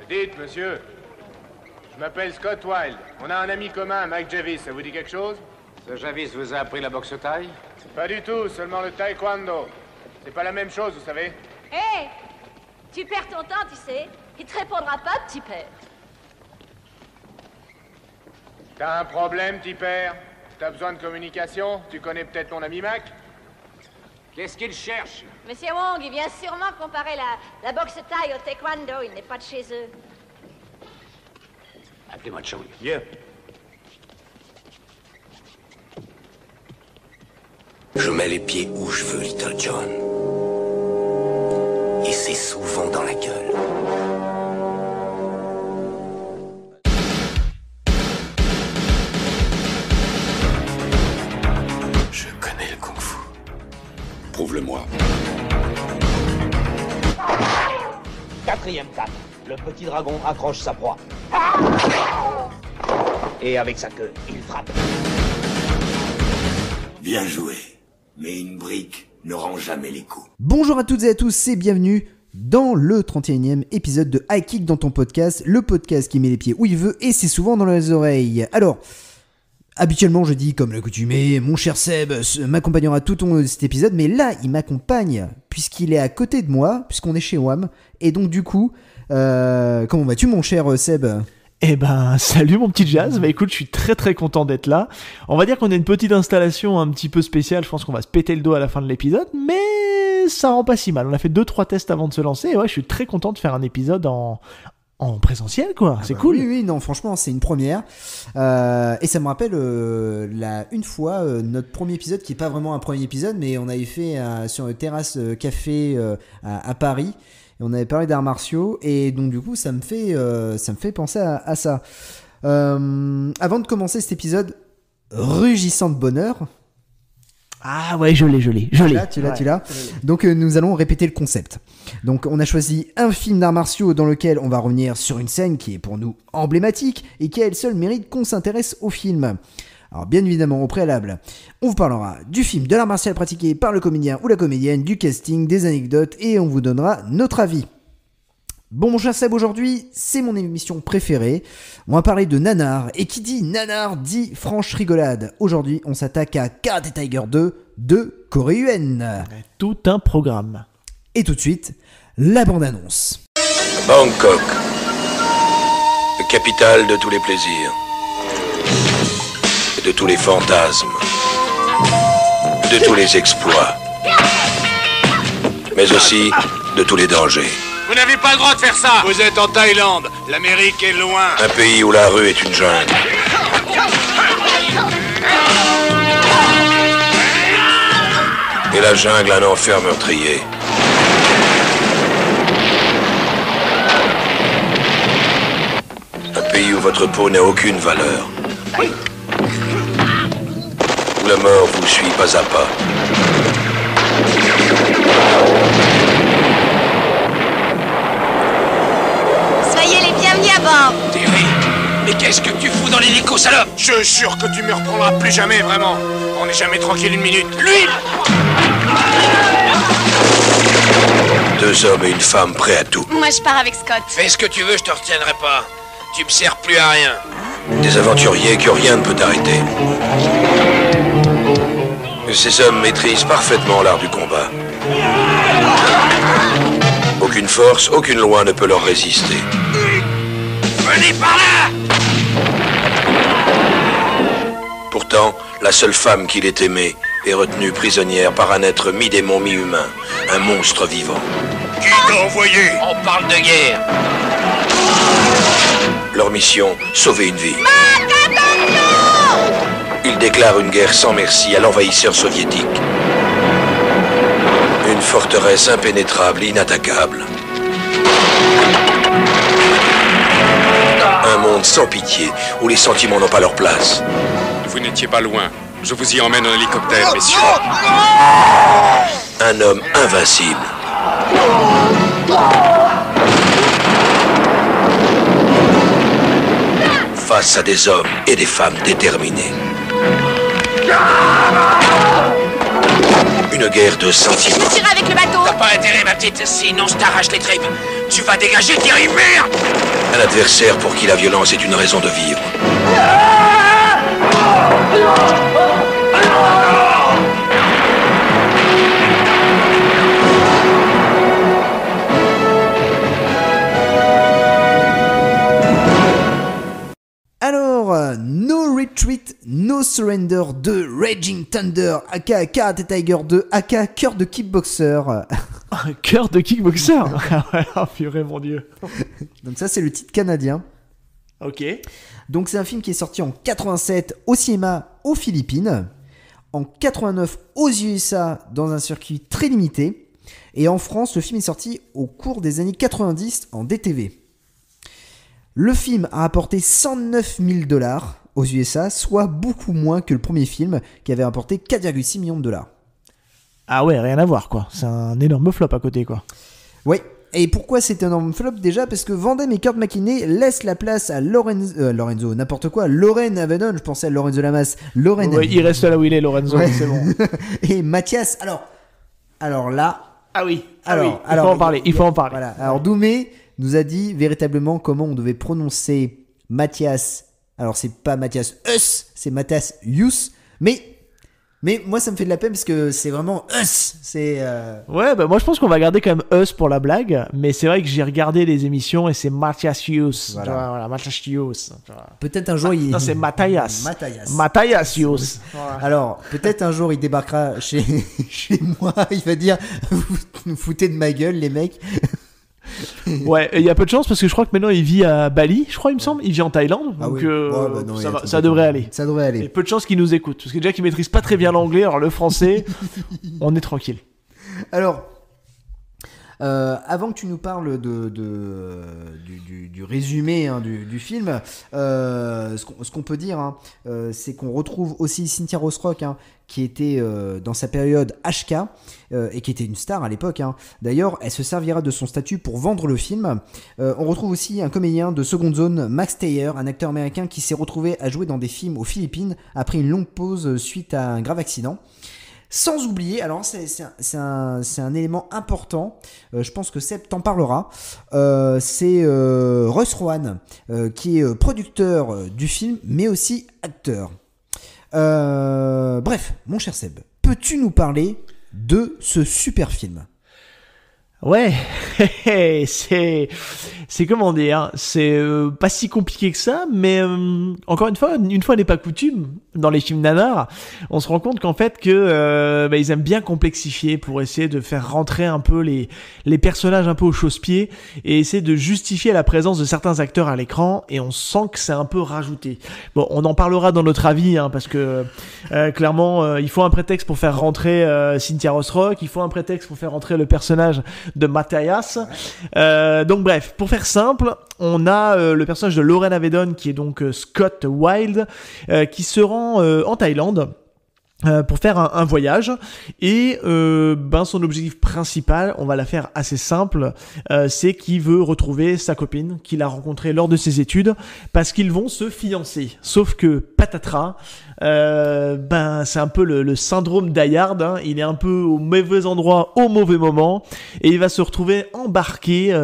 Dites, monsieur. Je m'appelle Scott Wilde. On a un ami commun, Mike Javis. Ça vous dit quelque chose? Ce Javis vous a appris la boxe thaï? Pas du tout, seulement le taekwondo. C'est pas la même chose, vous savez. Hé, tu perds ton temps, tu sais. Il te répondra pas, petit père. T'as un problème, petit père? T'as besoin de communication? Tu connais peut-être mon ami Mac? Qu'est-ce qu'il cherche? Monsieur Wong, il vient sûrement comparer la boxe thaï au taekwondo. Il n'est pas de chez eux. Appelez-moi Chong. Yeah. Je mets les pieds où je veux, Little John. Et c'est souvent dans la gueule. Je connais le kung-fu. Prouve-le-moi. 4e cap. Le petit dragon accroche sa proie. Et avec sa queue, il frappe. Bien joué. Mais une brique ne rend jamais les coups. Bonjour à toutes et à tous et bienvenue dans le 31e épisode de High Kick dans ton podcast, le podcast qui met les pieds où il veut et c'est souvent dans les oreilles. Alors, habituellement je dis comme l'accoutumée, mon cher Seb m'accompagnera tout au long de cet épisode, mais là il m'accompagne puisqu'il est à côté de moi, puisqu'on est chez WAM, et donc du coup, comment vas-tu mon cher Seb ? Eh ben, salut mon petit Jazz, bah écoute, je suis très content d'être là. On va dire qu'on a une petite installation un petit peu spéciale, je pense qu'on va se péter le dos à la fin de l'épisode, mais ça rend pas si mal. On a fait 2-3 tests avant de se lancer, et ouais, je suis très content de faire un épisode en présentiel, quoi. C'est cool. Oui, non, franchement, c'est une première. Et ça me rappelle une fois notre premier épisode, qui est pas vraiment un premier épisode, mais on avait fait sur une terrasse café à Paris. Et on avait parlé d'arts martiaux, et donc du coup ça me fait penser à ça. Avant de commencer cet épisode rugissant de bonheur. Ah ouais, je l'ai. Tu l'as. Donc nous allons répéter le concept. Donc on a choisi un film d'arts martiaux dans lequel on va revenir sur une scène qui est pour nous emblématique et qui a elle seule mérite qu'on s'intéresse au film. Alors bien évidemment, au préalable, on vous parlera du film, de l'art martial pratiqué par le comédien ou la comédienne, du casting, des anecdotes, et on vous donnera notre avis. Bon mon cher Seb, aujourd'hui, c'est mon émission préférée. On va parler de nanar, et qui dit nanar dit franche rigolade. Aujourd'hui, on s'attaque à Karate Tiger 2 de Corée-Uen. Tout un programme. Et tout de suite, la bande-annonce. Bangkok. Capitale de tous les plaisirs. De tous les fantasmes, de tous les exploits, mais aussi de tous les dangers. Vous n'avez pas le droit de faire ça. Vous êtes en Thaïlande. L'Amérique est loin. Un pays où la rue est une jungle. Et la jungle un enfer meurtrier. Un pays où votre peau n'a aucune valeur. La mort vous suit pas à pas. Soyez les bienvenus à bord. Terry, mais qu'est-ce que tu fous dans l'hélico, salope? Je jure que tu me reprendras plus jamais, vraiment. On n'est jamais tranquille une minute. L'huile! 2 hommes et une femme prêts à tout. Moi, je pars avec Scott. Fais ce que tu veux, je te retiendrai pas. Tu me sers plus à rien. Des aventuriers que rien ne peut arrêter. Ces hommes maîtrisent parfaitement l'art du combat. Aucune force, aucune loi ne peut leur résister. Venez par là! Pourtant, la seule femme qu'il ait aimée est retenue prisonnière par un être mi-démon, mi-humain. Un monstre vivant. Qui t'a envoyé? On parle de guerre. Leur mission, sauver une vie. Ils déclarent une guerre sans merci à l'envahisseur soviétique. Une forteresse impénétrable, inattaquable. Un monde sans pitié, où les sentiments n'ont pas leur place. Vous n'étiez pas loin. Je vous y emmène en hélicoptère, messieurs. Un homme invincible. Face à des hommes et des femmes déterminés. Une guerre de sentiments. Je tirer avec le bateau. T'as pas intérêt, ma petite, sinon je t'arrache les tripes. Tu vas dégager, Thierry, merde! Un adversaire pour qui la violence est une raison de vivre. Alors, No Retreat, No Surrender 2, Raging Thunder, aka Karate Tiger 2, aka Cœur de Kickboxer. Cœur de kickboxer. Oh purée, mon dieu. Donc ça, c'est le titre canadien. Ok. Donc c'est un film qui est sorti en 87 au cinéma aux Philippines, en 89 aux USA dans un circuit très limité, et en France, le film est sorti au cours des années 90 en DTV. Le film a rapporté 109 000 $ aux USA, soit beaucoup moins que le premier film qui avait rapporté 4,6 millions de $. Ah ouais, rien à voir quoi. C'est un énorme flop à côté quoi. Oui. Et pourquoi c'est un énorme flop déjà? Parce que Van Damme et Kurt McKinney laissent la place à Lorenzo, n'importe quoi, Loren Avedon, je pensais à Lorenzo Lamas. Ouais, il reste là où il est, Lorenzo, ouais. C'est bon. Et Mathias, alors là... Ah oui, alors, il faut en parler, il faut en parler. Voilà. Alors Doumé nous a dit véritablement comment on devait prononcer Mathias. Alors c'est pas Mathias Us, c'est Mathias Yus, mais moi ça me fait de la peine parce que c'est vraiment Us. C'est Ouais, bah moi je pense qu'on va garder quand même Us pour la blague, mais c'est vrai que j'ai regardé les émissions et c'est Mathias Yus. Voilà, Mathias Yus. Peut-être un jour il... Non, c'est Mathias. Mathias Yus. Voilà. Alors, peut-être un jour il débarquera chez moi, il va dire vous foutez de ma gueule les mecs. Ouais, il y a peu de chance parce que je crois que maintenant il vit à Bali, je crois il me semble, il vit en Thaïlande, donc non, ça devrait aller. Ça devrait aller. Et peu de chance qu'il nous écoute, parce que déjà qu'il maîtrise pas très bien l'anglais, alors le français, on est tranquille. Alors, avant que tu nous parles du résumé du film, ce qu'on peut dire, hein, c'est qu'on retrouve aussi Cynthia Rothrock, hein, qui était dans sa période HK et qui était une star à l'époque. Hein. D'ailleurs, elle se servira de son statut pour vendre le film. On retrouve aussi un comédien de seconde zone, Max Taylor, un acteur américain qui s'est retrouvé à jouer dans des films aux Philippines après une longue pause suite à un grave accident. Sans oublier, alors c'est un élément important, je pense que Seb t'en parlera, c'est Russ Rowan, qui est producteur du film, mais aussi acteur. Bref, mon cher Seb, peux-tu nous parler de ce super film ? Ouais, c'est comment dire, c'est pas si compliqué que ça, mais encore une fois n'est pas coutume dans les films nanar, on se rend compte qu'en fait que ils aiment bien complexifier pour essayer de faire rentrer un peu les personnages un peu au chausse-pied et essayer de justifier la présence de certains acteurs à l'écran, et on sent que c'est un peu rajouté. Bon, on en parlera dans notre avis, hein, parce que clairement il faut un prétexte pour faire rentrer Cynthia Rothrock, il faut un prétexte pour faire rentrer le personnage de Mathias. Donc bref, pour faire simple, on a le personnage de Loren Avedon qui est donc Scott Wilde, qui se rend en Thaïlande pour faire un voyage, et son objectif principal, on va la faire assez simple, c'est qu'il veut retrouver sa copine qu'il a rencontrée lors de ses études, parce qu'ils vont se fiancer. Sauf que patatras, c'est un peu le syndrome d'Ayard, hein. Il est un peu au mauvais endroit au mauvais moment, et il va se retrouver embarqué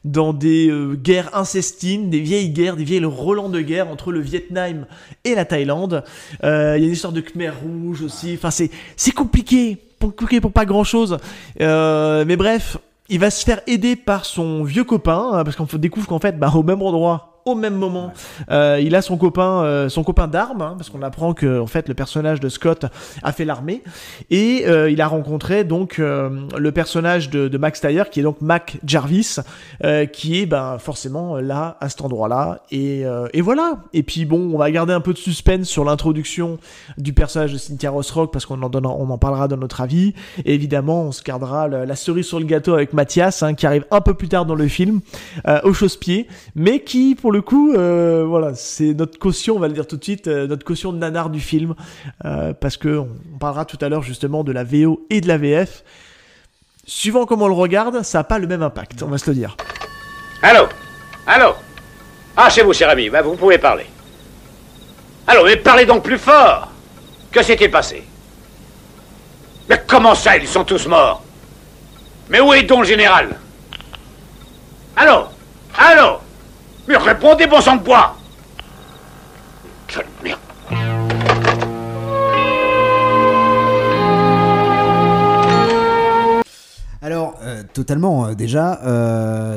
dans des guerres incestines, des vieilles relents de guerre entre le Vietnam et la Thaïlande. Il y a une histoire de Khmer rouge aussi, enfin c'est compliqué pour pas grand chose, mais bref, il va se faire aider par son vieux copain, parce qu'on découvre qu'en fait au même endroit, au même moment, il a son copain d'armes, hein, parce qu'on apprend que en fait le personnage de Scott a fait l'armée, et il a rencontré donc le personnage de Max Taylor, qui est donc Mac Jarvis, qui est forcément là à cet endroit-là, et voilà. Et puis bon, on va garder un peu de suspense sur l'introduction du personnage de Cynthia Rothrock, parce qu'on en parlera dans notre avis, et évidemment on se gardera la cerise sur le gâteau avec Mathias, hein, qui arrive un peu plus tard dans le film, au chausse-pied, mais qui pour le coup, voilà, c'est notre caution, on va le dire tout de suite, notre caution de nanar du film, parce que on parlera tout à l'heure justement de la VO et de la VF. Suivant comment on le regarde, ça n'a pas le même impact, on va se le dire. Allô? Ah, chez vous, cher ami, vous pouvez parler. Allô, mais parlez donc plus fort. Que s'est-il passé? Mais comment ça, ils sont tous morts? Mais où est donc le général? Allô? Mais répondez, bon sang de bois! Quelle merde! Alors, totalement, déjà,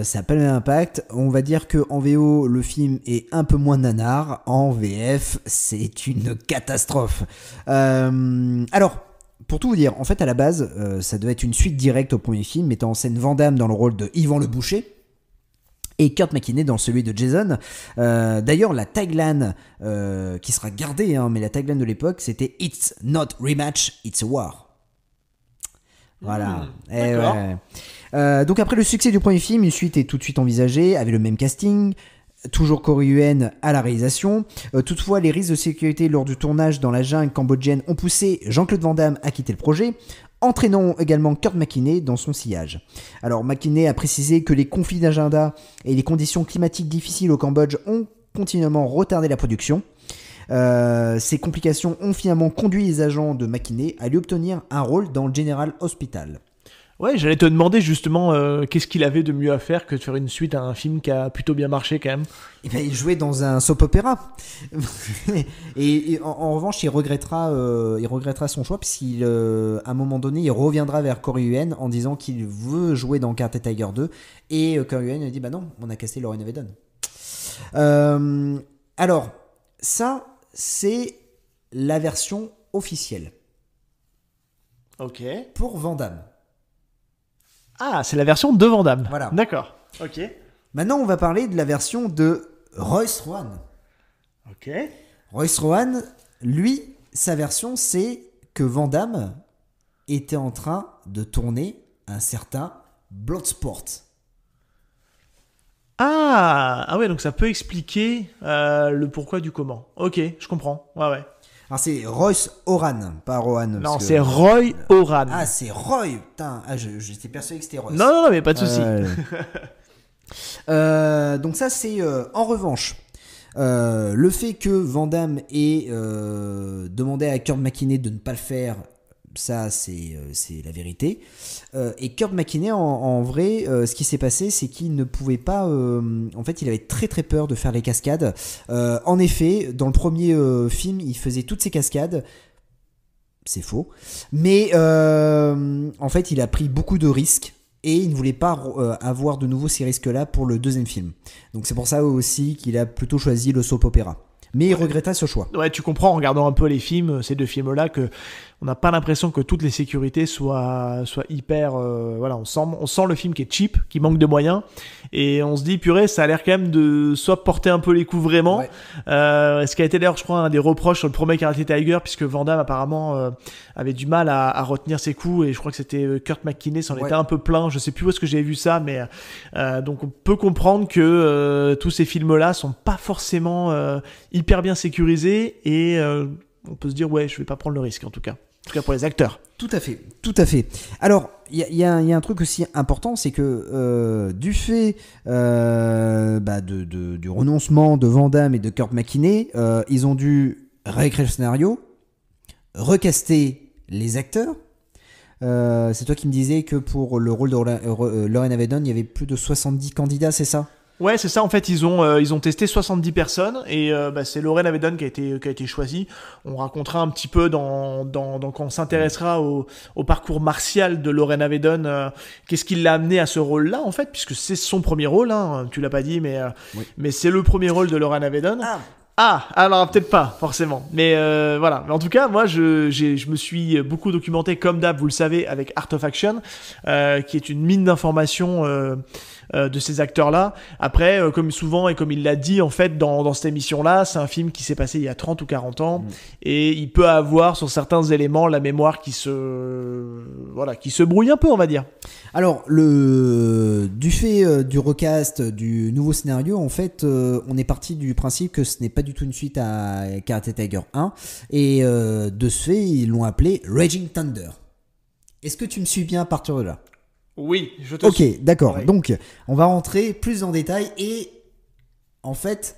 ça n'a pas le même impact. On va dire qu'en VO, le film est un peu moins nanar. En VF, c'est une catastrophe. Alors, pour tout vous dire, en fait, à la base, ça devait être une suite directe au premier film, mettant en scène Van Damme dans le rôle de Yvan le Boucher et Kurt McKinney dans celui de Jason. D'ailleurs, la tagline qui sera gardée, mais la tagline de l'époque, c'était « It's not rematch, it's a war ». Voilà. Donc après le succès du premier film, une suite est tout de suite envisagée, avec le même casting, toujours Corey Yuen à la réalisation. Toutefois, les risques de sécurité lors du tournage dans la jungle cambodgienne ont poussé Jean-Claude Van Damme à quitter le projet, entraînant également Kurt McKinney dans son sillage. Alors McKinney a précisé que les conflits d'agenda et les conditions climatiques difficiles au Cambodge ont continuellement retardé la production. Ces complications ont finalement conduit les agents de McKinney à lui obtenir un rôle dans le General Hospital. Ouais, j'allais te demander justement qu'est-ce qu'il avait de mieux à faire que de faire une suite à un film qui a plutôt bien marché quand même. Et ben, il jouait dans un soap opéra. et en revanche, il regrettera son choix puisqu'il, à un moment donné, il reviendra vers Corey Yuen en disant qu'il veut jouer dans Karate Tiger 2. Et Corey Yuen a dit bah non, on a cassé Lauren Avedon. Alors, ça, c'est la version officielle. Ok. Pour Van Damme. Ah, c'est la version de Van Damme. Voilà. D'accord. Ok. Maintenant, on va parler de la version de Royce Rowan. Ok. Royce Rowan, lui, sa version, c'est que Van Damme était en train de tourner un certain Bloodsport. Ah ouais, donc ça peut expliquer le pourquoi du comment. Ok, je comprends. Ouais. Alors c'est Royce Oran, pas Rowan. Non, c'est Roy Oran. Ah, c'est Roy. Putain, j'étais persuadé que c'était Royce. Non, mais pas de souci. Donc ça, c'est en revanche le fait que Van Damme ait demandé à Kurt McKinney de ne pas le faire. Ça, c'est la vérité. Et Kurt McKinney, en vrai, ce qui s'est passé, c'est qu'il ne pouvait pas... en fait, il avait très très peur de faire les cascades. En effet, dans le premier film, il faisait toutes ces cascades. C'est faux. Mais en fait, il a pris beaucoup de risques. Et il ne voulait pas avoir de nouveau ces risques-là pour le deuxième film. Donc c'est pour ça aussi qu'il a plutôt choisi le soap opéra. Mais il regretta ce choix. Ouais, tu comprends en regardant un peu les films, ces deux films-là, que on n'a pas l'impression que toutes les sécurités soient hyper... voilà, on sent le film qui est cheap, qui manque de moyens, et on se dit, purée, ça a l'air quand même de soit porter un peu les coups vraiment, Ouais. Ce qui a été d'ailleurs, je crois, un des reproches sur le premier Karate Tiger, puisque Van Damme apparemment avait du mal à retenir ses coups, et je crois que c'était Kurt McKinney s'en était un peu plein, je sais plus où est-ce que j'ai vu ça, mais donc on peut comprendre que tous ces films-là sont pas forcément hyper bien sécurisés, et on peut se dire, ouais, je vais pas prendre le risque en tout cas pour les acteurs. Tout à fait. Alors, il y a un truc aussi important, c'est que du fait du renoncement de Van Damme et de Kurt McKinney, ils ont dû réécrire le scénario, recaster les acteurs. C'est toi qui me disais que pour le rôle de Lauren Avedon, il y avait plus de 70 candidats, c'est ça ? Ouais, c'est ça. En fait, ils ont testé 70 personnes et c'est Lauren Avedon qui a été choisie. On racontera un petit peu quand on s'intéressera au parcours martial de Lauren Avedon, qu'est-ce qui l'a amené à ce rôle-là en fait, puisque c'est son premier rôle. Hein, tu l'as pas dit, mais c'est le premier rôle de Lauren Avedon. Alors peut-être pas forcément, mais voilà. Mais en tout cas, moi, je me suis beaucoup documenté comme d'hab, vous le savez, avec Art of Action, qui est une mine d'informations de ces acteurs-là. Après, comme souvent et comme il l'a dit en fait dans cette émission-là, c'est un film qui s'est passé il y a 30 ou 40 ans et il peut avoir sur certains éléments la mémoire qui se brouille un peu, on va dire. Alors, du fait du recast, du nouveau scénario, en fait, on est parti du principe que ce n'est pas du tout une suite à Karate Tiger 1 et de ce fait, ils l'ont appelé Raging Thunder. Est-ce que tu me suis bien à partir de là ? Oui, je te suis. Ok, d'accord. Ouais. Donc, on va rentrer plus en détail et en fait,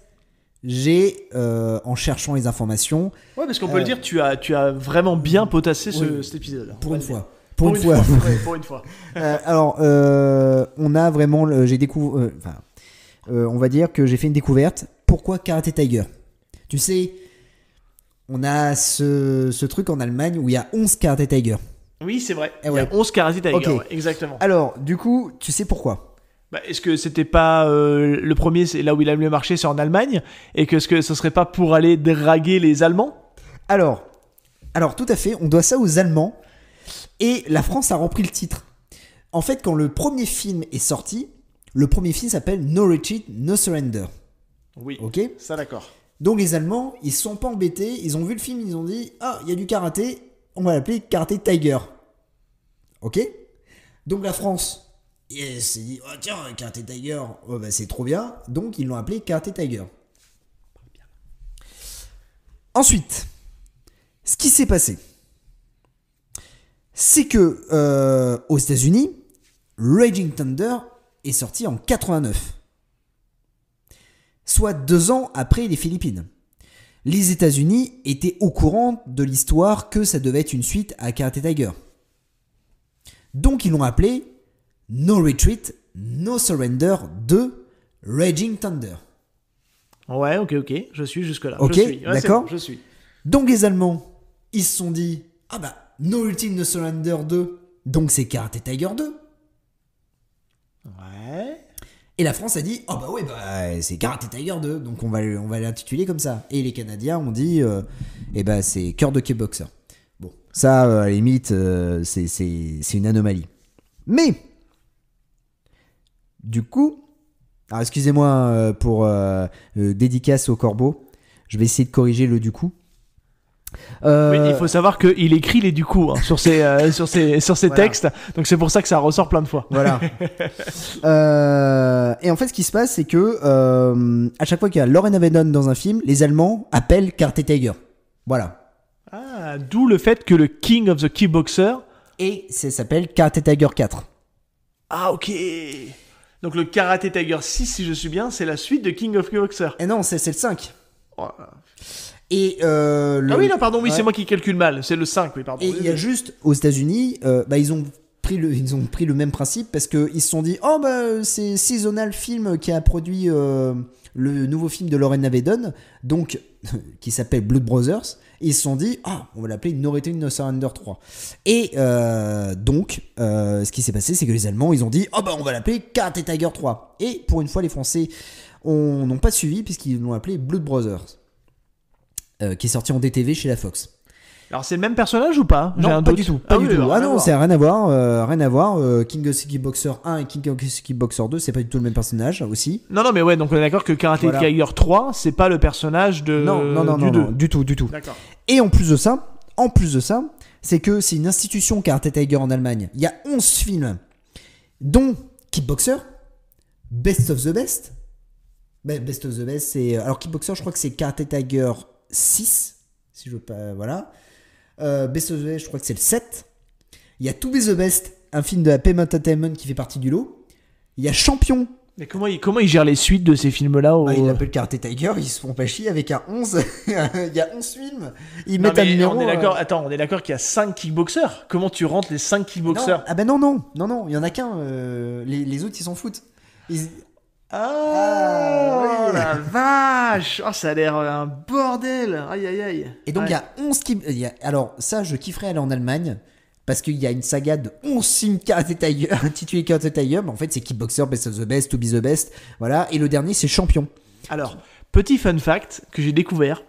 j'ai, en cherchant les informations... Ouais, parce qu'on peut le dire, tu as vraiment bien potassé cet épisode. Pour une fois. Pour une fois. Alors, on a vraiment... j'ai découvert... on va dire que j'ai fait une découverte. Pourquoi Karate Tiger? Tu sais, on a ce truc en Allemagne où il y a 11 Karate Tiger. Oui, c'est vrai. Eh Il y a 11 Karate Tiger, Ok. ouais, exactement. Alors, du coup, tu sais pourquoi? Bah, est-ce que c'était pas le premier, c'est là où il a le mieux marché, c'est en Allemagne, et que ce serait pas pour aller draguer les Allemands? Alors, tout à fait, on doit ça aux Allemands. Et la France a repris le titre. En fait, quand le premier film est sorti, le premier film s'appelle No Retreat, No Surrender. Oui, Ok? ça d'accord. Donc les Allemands, ils se sont pas embêtés, ils ont vu le film, ils ont dit « Ah, il y a du karaté, on va l'appeler Karate Tiger. » Ok? Donc la France, elle s'est dit « Oh tiens, Karate Tiger, oh, bah, c'est trop bien. » Donc ils l'ont appelé Karate Tiger. Ensuite, ce qui s'est passé, c'est que aux États-Unis, Raging Thunder est sorti en 89. Soit 2 ans après les Philippines. Les États-Unis étaient au courant de l'histoire que ça devait être une suite à Karate Tiger. Donc ils l'ont appelé No Retreat, No Surrender 2 Raging Thunder. Ouais, ok, je suis jusque-là. Ok, je suis. Ouais, d'accord. c'est bon, je suis. Donc les Allemands, ils se sont dit « Ah bah, No Retreat, No Surrender 2, donc c'est Karate Tiger 2. » Ouais. Et la France a dit « Oh bah ouais, bah, c'est Karate Tiger 2, donc on va l'intituler comme ça. » Et les Canadiens ont dit « Eh bah c'est Cœur de Kickboxer. » Bon, ça, à la limite, c'est une anomalie. Mais, du coup, alors excusez-moi pour dédicace au corbeau, je vais essayer de corriger le du coup. Oui, il faut savoir qu'il écrit les du coup sur ses Voilà. textes, donc c'est pour ça que ça ressort plein de fois. Voilà. Et en fait, ce qui se passe, c'est que à chaque fois qu'il y a Lauren Avedon dans un film, les Allemands appellent Karate Tiger. Voilà. Ah, d'où le fait que le King of the Kickboxer. Et ça s'appelle Karate Tiger 4. Ah, ok. Donc le Karate Tiger 6, si je suis bien, c'est la suite de King of Kickboxer. Et non, c'est le 5. Oh. Et Ah oui, non, pardon, oui, ouais. c'est moi qui calcule mal. C'est le 5, oui, pardon. Et il y a juste aux États-Unis, ils ont pris le même principe parce qu'ils se sont dit oh bah c'est Seasonal Film qui a produit le nouveau film de Lauren Avedon, donc qui s'appelle Blood Brothers. Et ils se sont dit on va l'appeler No Return No Surrender 3. Et donc ce qui s'est passé, c'est que les Allemands ils ont dit on va l'appeler Karate Tiger 3. Et pour une fois les Français n'ont pas suivi puisqu'ils l'ont appelé Blood Brothers. Qui est sorti en DTV chez la Fox. Alors c'est le même personnage ou pas? J'ai Non, un pas doute. du tout. Pas du oui, tout. alors, Ah rien à non, voir. c'est rien à voir. Rien à voir. King of Kickboxer 1 et King of Kickboxer 2, c'est pas du tout le même personnage aussi. Non, mais ouais, donc on est d'accord que Karate Voilà. Tiger 3, c'est pas le personnage de du 2. Non, du tout. D'accord. Et en plus de ça, c'est que c'est une institution Karate Tiger en Allemagne. Il y a 11 films, dont Kickboxer, Best of the Best. Best of the Best, c'est. Alors Kickboxer, je crois que c'est Karate Tiger 6, si je veux pas. Voilà. Best of the Best, je crois que c'est le 7. Il y a To Be the Best, un film de la Payment Entertainment qui fait partie du lot. Il y a Champion. Mais comment il gère les suites de ces films-là Il l'appelle Karate Tiger, ils se font pas chier avec un 11. Il y a 11 films. Ils Non, mettent un mais numéro. on est d'accord. Attends, on est d'accord qu'il y a 5 kickboxers. Comment tu rentres les 5 kickboxers? Non. Ah ben non, il y en a qu'un. Les autres, ils s'en foutent. Ah, oui. la vache! Oh, ça a l'air un bordel! Aïe, aïe, aïe. Et donc, il y a 11 Alors, ça, je kifferais aller en Allemagne. Parce qu'il y a une saga de 11 films Karate Tiger, intitulé Karate Tiger. Mais en fait, c'est Kickboxer, Best of the Best, To Be the Best. Voilà. Et le dernier, c'est Champion. Alors, petit fun fact que j'ai découvert,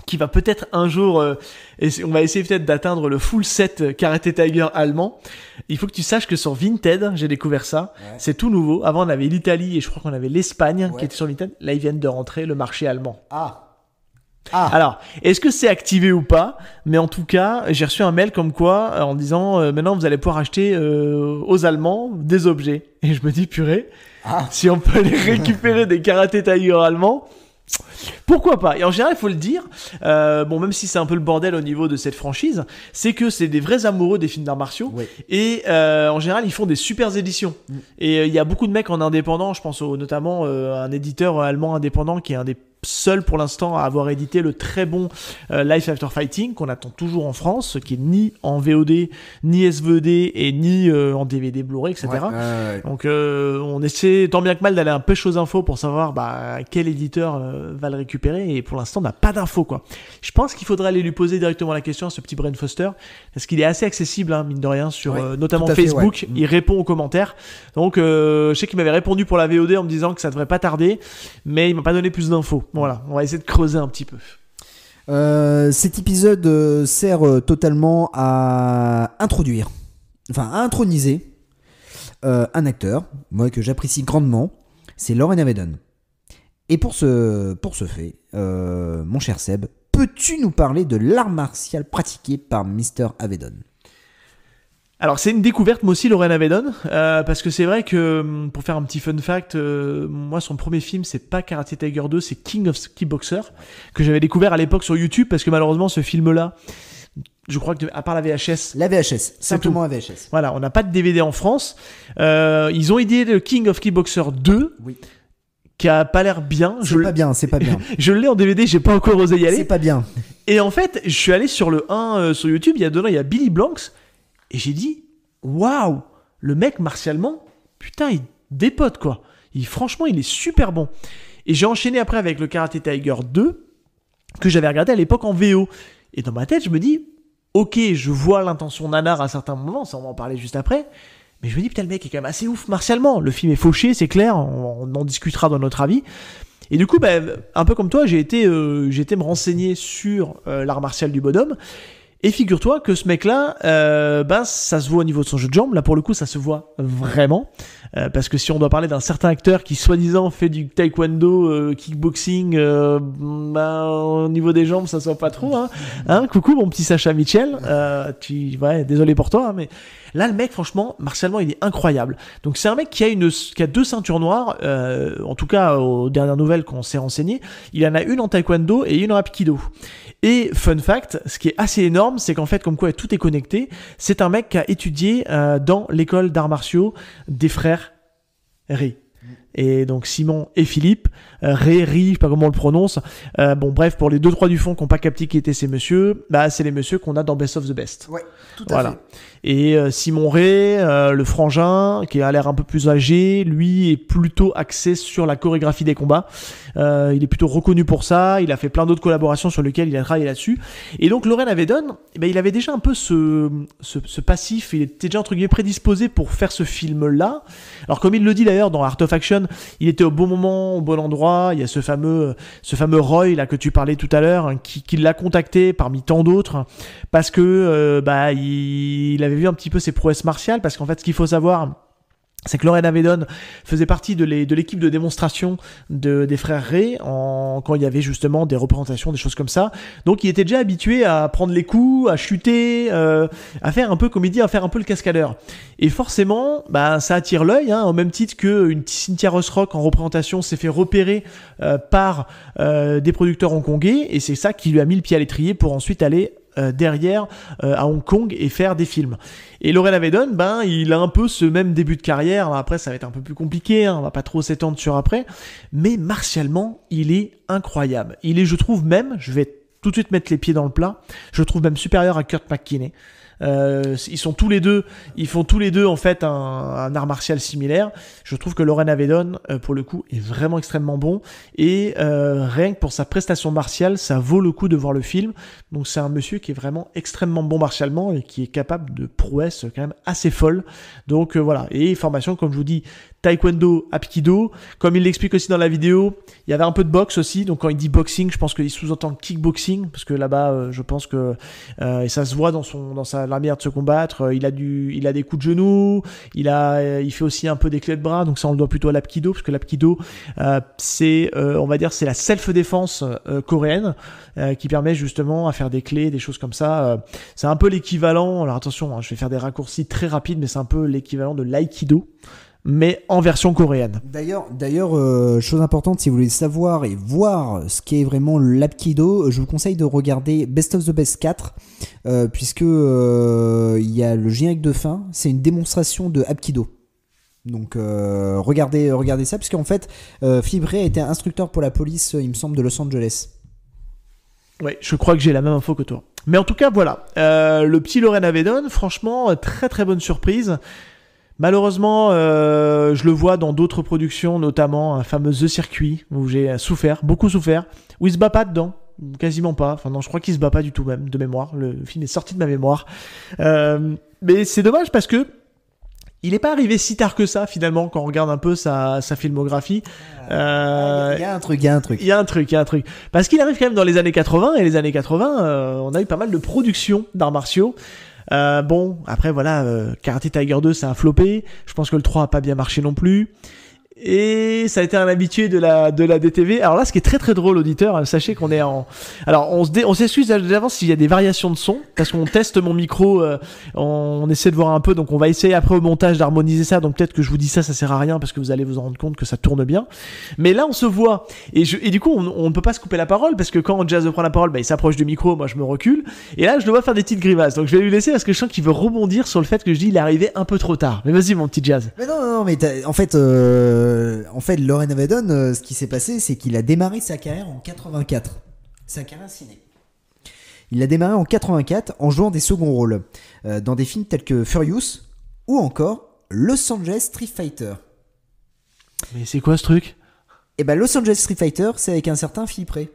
qui va peut-être un jour, on va essayer peut-être d'atteindre le full set Karate Tiger allemand. Il faut que tu saches que sur Vinted, j'ai découvert ça. Ouais. C'est tout nouveau. Avant, on avait l'Italie et je crois qu'on avait l'Espagne Ouais. qui était sur Vinted. Là, ils viennent de rentrer le marché allemand. Ah. Alors, est-ce que c'est activé ou pas? Mais en tout cas, j'ai reçu un mail comme quoi, en disant maintenant vous allez pouvoir acheter aux Allemands des objets. Et je me dis purée, si on peut aller récupérer des Karate Tiger allemands, pourquoi pas? Et en général, il faut le dire, bon, même si c'est un peu le bordel au niveau de cette franchise, c'est que c'est des vrais amoureux des films d'arts martiaux. Ouais. Et en général, ils font des super éditions. Et il y a beaucoup de mecs en indépendant, je pense notamment un éditeur allemand indépendant qui est un des seul pour l'instant à avoir édité le très bon Life After Fighting qu'on attend toujours en France, qui est ni en VOD, ni SVOD et ni en DVD, Blu-ray, etc. Ouais. Donc on essaie tant bien que mal d'aller un peu aux infos pour savoir quel éditeur va le récupérer, et pour l'instant on n'a pas d'infos, quoi. Je pense qu'il faudrait aller lui poser directement la question à ce petit Brent Foster, parce qu'il est assez accessible, hein, mine de rien, sur notamment Facebook. Il répond aux commentaires. Donc je sais qu'il m'avait répondu pour la VOD en me disant que ça devrait pas tarder, mais il m'a pas donné plus d'infos. Voilà, on va essayer de creuser un petit peu. Cet épisode sert totalement à introniser un acteur, moi, que j'apprécie grandement, c'est Loren Avedon. Et pour ce fait, mon cher Seb, peux-tu nous parler de l'art martial pratiqué par Mr. Avedon ? Alors c'est une découverte, moi aussi, Loren Avedon, parce que c'est vrai que, pour faire un petit fun fact, moi son premier film c'est pas Karate Tiger 2, c'est King of Kickboxer, que j'avais découvert à l'époque sur YouTube, parce que malheureusement ce film-là, je crois que à part la VHS, simplement la VHS. Voilà, on n'a pas de DVD en France. Ils ont édité le King of Kickboxer 2, oui, qui a pas l'air bien. C'est pas bien. Je l'ai en DVD, j'ai pas encore osé y aller. C'est pas bien. Et en fait, je suis allé sur le 1 sur YouTube, il y a Billy Blanks. Et j'ai dit, waouh, le mec martialement, putain, il dépote, quoi. Franchement, il est super bon. Et j'ai enchaîné après avec le Karate Tiger 2, que j'avais regardé à l'époque en VO. Et dans ma tête, je me dis, ok, je vois l'intention nanar à certains moments, ça on va en parler juste après. Mais je me dis, putain, le mec est quand même assez ouf martialement. Le film est fauché, c'est clair, on en discutera dans notre avis. Et du coup, un peu comme toi, j'ai été me renseigner sur l'art martial du bonhomme. Et figure-toi que ce mec-là, ça se voit au niveau de son jeu de jambes. Là, pour le coup, ça se voit vraiment. Parce que si on doit parler d'un certain acteur qui, soi-disant, fait du taekwondo, kickboxing, au niveau des jambes, ça se voit pas trop. Hein, coucou, mon petit Sacha Mitchell. Désolé pour toi, hein, mais là, le mec, franchement, martialement, il est incroyable. Donc, c'est un mec qui a 2 ceintures noires. En tout cas, aux dernières nouvelles qu'on s'est renseigné, il en a une en taekwondo et une en aikido. Et fun fact, ce qui est assez énorme, c'est qu'en fait, comme quoi tout est connecté, c'est un mec qui a étudié dans l'école d'arts martiaux des frères Ri. Et donc Simon et Philippe, Ri, je sais pas comment on le prononce. Bref, pour les 2-3 du fond qui n'ont pas capté qui étaient ces messieurs, c'est les messieurs qu'on a dans Best of the Best. Ouais, tout à fait. Et Simon Ray, le frangin, qui a l'air un peu plus âgé, lui est plutôt axé sur la chorégraphie des combats. Il est plutôt reconnu pour ça. Il a fait plein d'autres collaborations sur lesquelles il a travaillé là-dessus. Et donc Loren Avedon, il avait déjà un peu ce passif. Il était déjà entre guillemets prédisposé pour faire ce film-là. Alors comme il le dit d'ailleurs dans Art of Action, il était au bon moment, au bon endroit. Il y a ce fameux Roy là que tu parlais tout à l'heure, qui l'a contacté parmi tant d'autres parce que il avait vu un petit peu ses prouesses martiales, parce qu'en fait ce qu'il faut savoir, c'est que Loren Avedon faisait partie de l'équipe de démonstration des frères Ray quand il y avait justement des représentations, des choses comme ça. Donc il était déjà habitué à prendre les coups, à chuter, à faire un peu, comme il dit, à faire un peu le cascadeur. Et forcément, ça attire l'œil, au même titre qu'une Cynthia Rothrock en représentation s'est fait repérer par des producteurs hongkongais, et c'est ça qui lui a mis le pied à l'étrier pour ensuite aller derrière à Hong Kong et faire des films. Et Loren Avedon, il a un peu ce même début de carrière. Alors après, ça va être un peu plus compliqué, on va pas trop s'étendre sur après, mais martialement, il est incroyable. Il est, je trouve même, je vais tout de suite mettre les pieds dans le plat, je trouve même supérieur à Kurt McKinney. Ils font tous les deux en fait un art martial similaire. Je trouve que Loren Avedon pour le coup est vraiment extrêmement bon, et rien que pour sa prestation martiale, ça vaut le coup de voir le film. Donc c'est un monsieur qui est vraiment extrêmement bon martialement et qui est capable de prouesses quand même assez folles. Donc voilà, et formation comme je vous dis, taekwondo, aikido, comme il l'explique aussi dans la vidéo, il y avait un peu de boxe aussi. Donc quand il dit boxing, je pense qu'il sous-entend kickboxing, parce que là-bas je pense que et ça se voit dans la manière de se combattre, il a des coups de genoux, il fait aussi un peu des clés de bras, donc ça on le doit plutôt à l'aikido, parce que l'aikido c'est on va dire c'est la self-défense coréenne qui permet justement à faire des clés, des choses comme ça. C'est un peu l'équivalent, alors attention, je vais faire des raccourcis très rapides, mais c'est un peu l'équivalent de l'aikido, mais en version coréenne. D'ailleurs, chose importante, si vous voulez savoir et voir ce qu'est vraiment l'aikido, je vous conseille de regarder Best of the Best 4, puisque il y a le générique de fin, c'est une démonstration de aikido. Donc regardez ça, parce qu'en fait, Philippe Ray a été instructeur pour la police, il me semble, de Los Angeles. Ouais, je crois que j'ai la même info que toi. Mais en tout cas, voilà. Le petit Loren Avedon, franchement, très très bonne surprise. Malheureusement, je le vois dans d'autres productions, notamment un fameux The Circuit, où j'ai beaucoup souffert, où il se bat pas dedans. Quasiment pas. Enfin non, je crois qu'il se bat pas du tout même, de mémoire. Le film est sorti de ma mémoire. Mais c'est dommage parce que il est pas arrivé si tard que ça, finalement, quand on regarde un peu sa filmographie. Il y a un truc. Parce qu'il arrive quand même dans les années 80, et les années 80, on a eu pas mal de productions d'arts martiaux. Bon, après voilà, Karate Tiger 2, ça a floppé. Je pense que le 3 a pas bien marché non plus. Et ça a été un habitué de la DTV. Alors là, ce qui est très très drôle, auditeur, sachez qu'on est en... Alors, on s'excuse d'avance s'il y a des variations de son, parce qu'on teste mon micro, on essaie de voir un peu, donc on va essayer après au montage d'harmoniser ça, donc peut-être que je vous dis ça sert à rien, parce que vous allez vous en rendre compte que ça tourne bien. Mais là, on se voit, et du coup, on ne peut pas se couper la parole, parce que quand Jazz prend la parole, il s'approche du micro, moi je me recule, et là, je le vois faire des petites grimaces, donc je vais lui laisser, parce que je sens qu'il veut rebondir sur le fait que je dis il est arrivé un peu trop tard. Mais vas-y, mon petit Jazz. Mais non, mais en fait, Loren Avedon, ce qui s'est passé, c'est qu'il a démarré sa carrière en 84. Sa carrière ciné. Il a démarré en 84 en jouant des seconds rôles dans des films tels que Furious ou encore Los Angeles Street Fighter. Mais c'est quoi ce truc ? Et Los Angeles Street Fighter, c'est avec un certain Philippe Ray.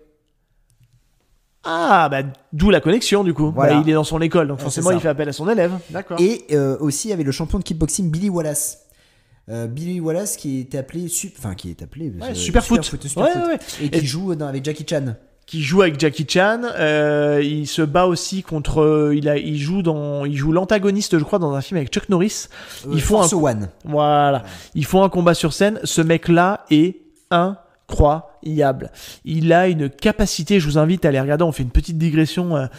Ah, d'où la connexion du coup. Voilà. Il est dans son école, donc forcément il fait appel à son élève. D'accord. Et aussi avec le champion de kickboxing Billy Wallace. Billy Wallace qui est appelé Superfoot. Et qui joue avec Jackie Chan. Qui joue avec Jackie Chan, il se bat aussi contre, il joue l'antagoniste, je crois, dans un film avec Chuck Norris. Ils font One. Voilà. Ils font un combat sur scène. Ce mec-là est incroyable. Il a une capacité, je vous invite à aller regarder, on fait une petite digression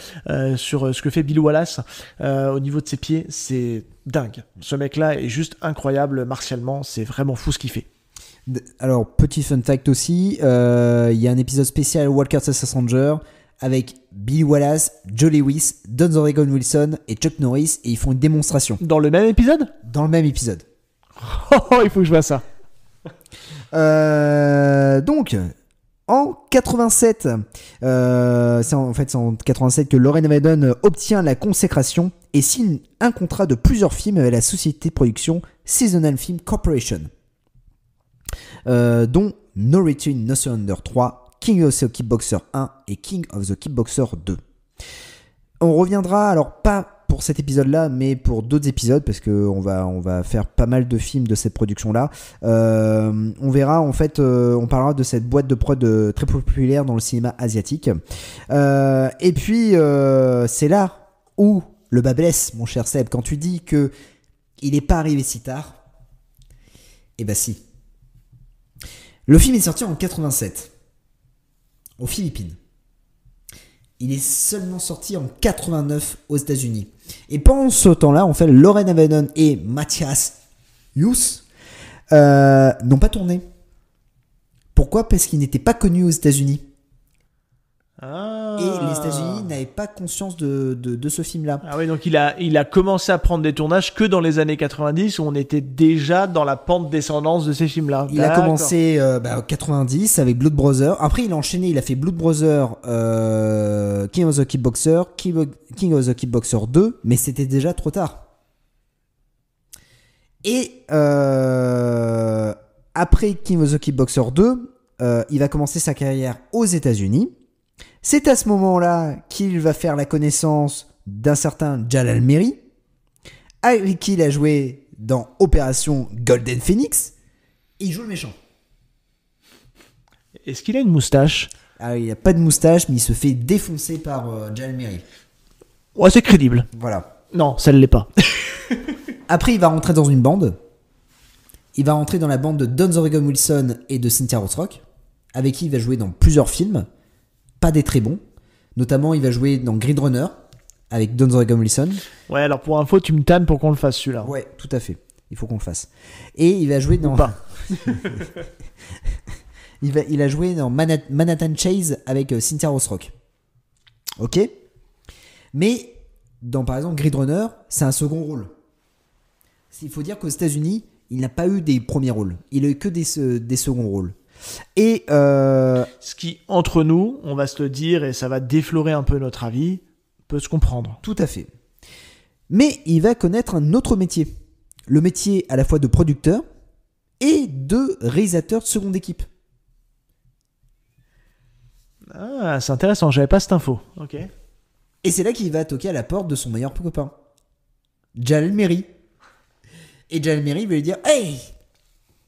sur ce que fait Billy Wallace au niveau de ses pieds, c'est dingue. Ce mec-là est juste incroyable martialement, c'est vraiment fou ce qu'il fait. Alors, petit fun fact aussi, il y a un épisode spécial Walker Texas Ranger avec Billy Wallace, Joe Lewis, Don Oregon Wilson et Chuck Norris, et ils font une démonstration. Dans le même épisode ? Dans le même épisode. Oh, il faut que je vois ça. Donc, en 87, c'est en 87 que Loren Avedon obtient la consécration et signe un contrat de plusieurs films avec la société de production Seasonal Film Corporation, dont No Return, No Surrender 3, King of the Kickboxer 1 et King of the Kickboxer 2. On reviendra, alors pas pour cet épisode-là, mais pour d'autres épisodes, parce qu'on va faire pas mal de films de cette production-là. On verra, en fait, on parlera de cette boîte de prod très populaire dans le cinéma asiatique. Et puis, c'est là où le bas blesse, mon cher Seb, quand tu dis que il n'est pas arrivé si tard. Eh ben si. Le film est sorti en 87, aux Philippines. Il est seulement sorti en 89 aux États-Unis. Et pendant ce temps-là, en fait, Loren Avedon et Matthias Hues n'ont pas tourné. Pourquoi ? Parce qu'ils n'étaient pas connus aux États-Unis. Ah. Et les États-Unis n'avaient pas conscience de ce film-là. Ah oui, donc il a commencé à prendre des tournages que dans les années 90, où on était déjà dans la pente descendance de ces films-là. Il a commencé en 90 avec Blood Brother. Après, il a enchaîné, il a fait Blood Brother, King of the Kickboxer, King of the Kickboxer 2, mais c'était déjà trop tard. Et après King of the Kickboxer 2, il va commencer sa carrière aux États-Unis. C'est à ce moment-là qu'il va faire la connaissance d'un certain Jalal Merhi, avec qui il a joué dans Opération Golden Phoenix, et il joue le méchant. Est-ce qu'il a une moustache ? Alors, il n'a pas de moustache, mais il se fait défoncer par Jalal Merhi. Ouais, c'est crédible. Voilà. Non, ça ne l'est pas. Après, il va rentrer dans une bande. Il va rentrer dans la bande de Don Oregon Wilson et de Cynthia Rothrock, avec qui il va jouer dans plusieurs films. Pas des très bons. Notamment, il va jouer dans Grid Runner avec Don Oregon Wilson. Ouais, alors pour info, tu me tannes pour qu'on le fasse celui-là. Ouais, tout à fait. Il faut qu'on le fasse. Et il va jouer dans... il a joué dans Manhattan Chase avec Cynthia Rothrock. Ok ? Mais dans, par exemple, Grid Runner, c'est un second rôle. Il faut dire qu'aux États-Unis, Il n'a pas eu des premiers rôles. Il a eu que des seconds rôles. Et ce qui, entre nous, on va se le dire et ça va déflorer un peu notre avis, peut se comprendre. Tout à fait. Mais il va connaître un autre métier. Le métier à la fois de producteur et de réalisateur de seconde équipe. Ah, c'est intéressant, j'avais pas cette info. Ok. Et c'est là qu'il va toquer à la porte de son meilleur copain, Jalal Merhi. Et Jalal Merhi va lui dire: hey,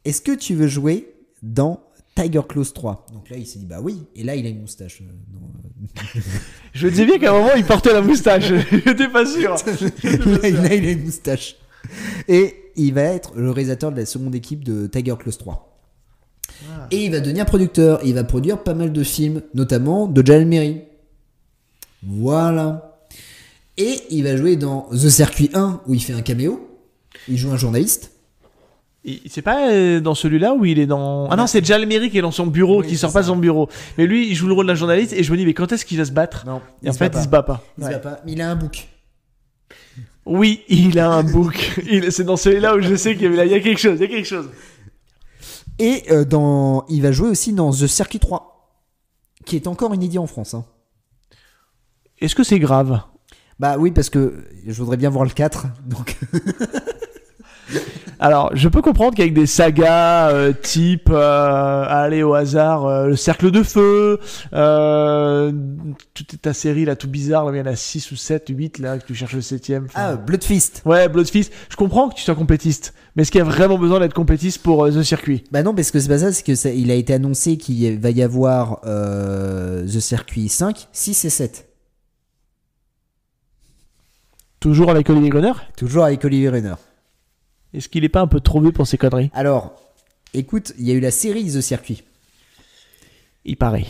est-ce que tu veux jouer dans Tiger Claws 3? Donc là, il s'est dit bah oui. Et là, il a une moustache. Je disais bien qu'à un moment, il portait la moustache. J'étais pas sûr. Là, il a une moustache. Et il va être le réalisateur de la seconde équipe de Tiger Claws 3. Ah. Et il va devenir producteur. Il va produire pas mal de films, notamment de Jalal Merhi. Voilà. Et il va jouer dans The Circuit 1, où il fait un caméo. Il joue un journaliste. C'est pas dans celui-là où il est dans... Ah non, c'est Jalal Merhi qui est dans son bureau, qui sort pas de son bureau. Mais lui, il joue le rôle d'un journaliste et je me dis, mais quand est-ce qu'il va se battre? Non. Et en fait, il se bat pas. Il se bat pas. Mais il a un bouc. Oui, il a un bouc. C'est dans celui-là où je sais qu'il y a quelque chose. Il y a quelque chose. Et il va jouer aussi dans The Circuit 3, qui est encore inédit en France. Hein. Est-ce que c'est grave? Bah oui, parce que je voudrais bien voir le 4. Donc... Alors, je peux comprendre qu'avec des sagas type, allez au hasard, le Cercle de Feu, toute ta série là, tout bizarre, là, il y en a 6 ou 7, 8 là, que tu cherches le 7ème. Ah, Bloodfist. Ouais, Bloodfist. Je comprends que tu sois complétiste, mais est-ce qu'il y a vraiment besoin d'être complétiste pour The Circuit? Bah non, parce que c'est pas ça, c'est que ça, il a été annoncé qu'il va y avoir The Circuit 5, 6 et 7. Toujours avec Olivier Gunner? Toujours avec Olivier Gunner. Est-ce qu'il est pas un peu trop vieux pour ces conneries? Alors, écoute, il y a eu la série The Circuit. Il paraît.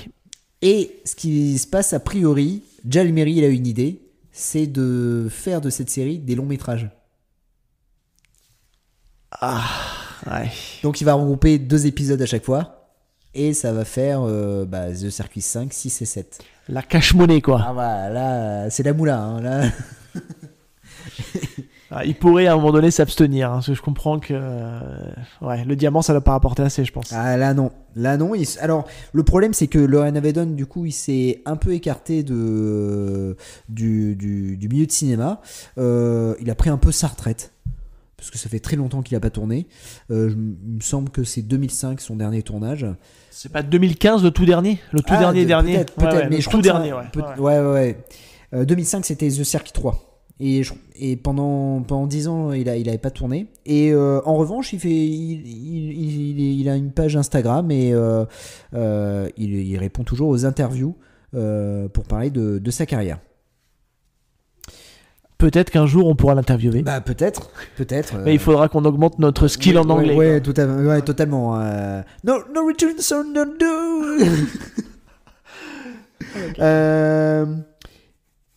Et ce qui se passe a priori, Jalal Merhi, il a une idée, c'est de faire de cette série des longs métrages. Ah, ouais. Donc il va regrouper 2 épisodes à chaque fois. Et ça va faire The Circuit 5, 6 et 7. La cache-monnaie, quoi. Ah voilà, là, c'est la moula. Hein, là. Ah, il pourrait à un moment donné s'abstenir, hein, parce que je comprends que le diamant ça va pas rapporter assez, je pense. Ah là non, alors le problème c'est que Loren Avedon du coup il s'est un peu écarté du milieu de cinéma. Il a pris un peu sa retraite parce que ça fait très longtemps qu'il a pas tourné. Il me semble que c'est 2005 son dernier tournage. C'est pas 2015 le tout dernier, dernier. Peut-être, mais je crois tout dernier. 2005 c'était The Circuit 3. Et pendant 10 ans, il avait pas tourné. Et en revanche, il a une page Instagram et il répond toujours aux interviews pour parler de sa carrière. Peut-être qu'un jour on pourra l'interviewer. Bah peut-être. Mais il faudra qu'on augmente notre skill en anglais. Ouais, totalement. No returns on the door.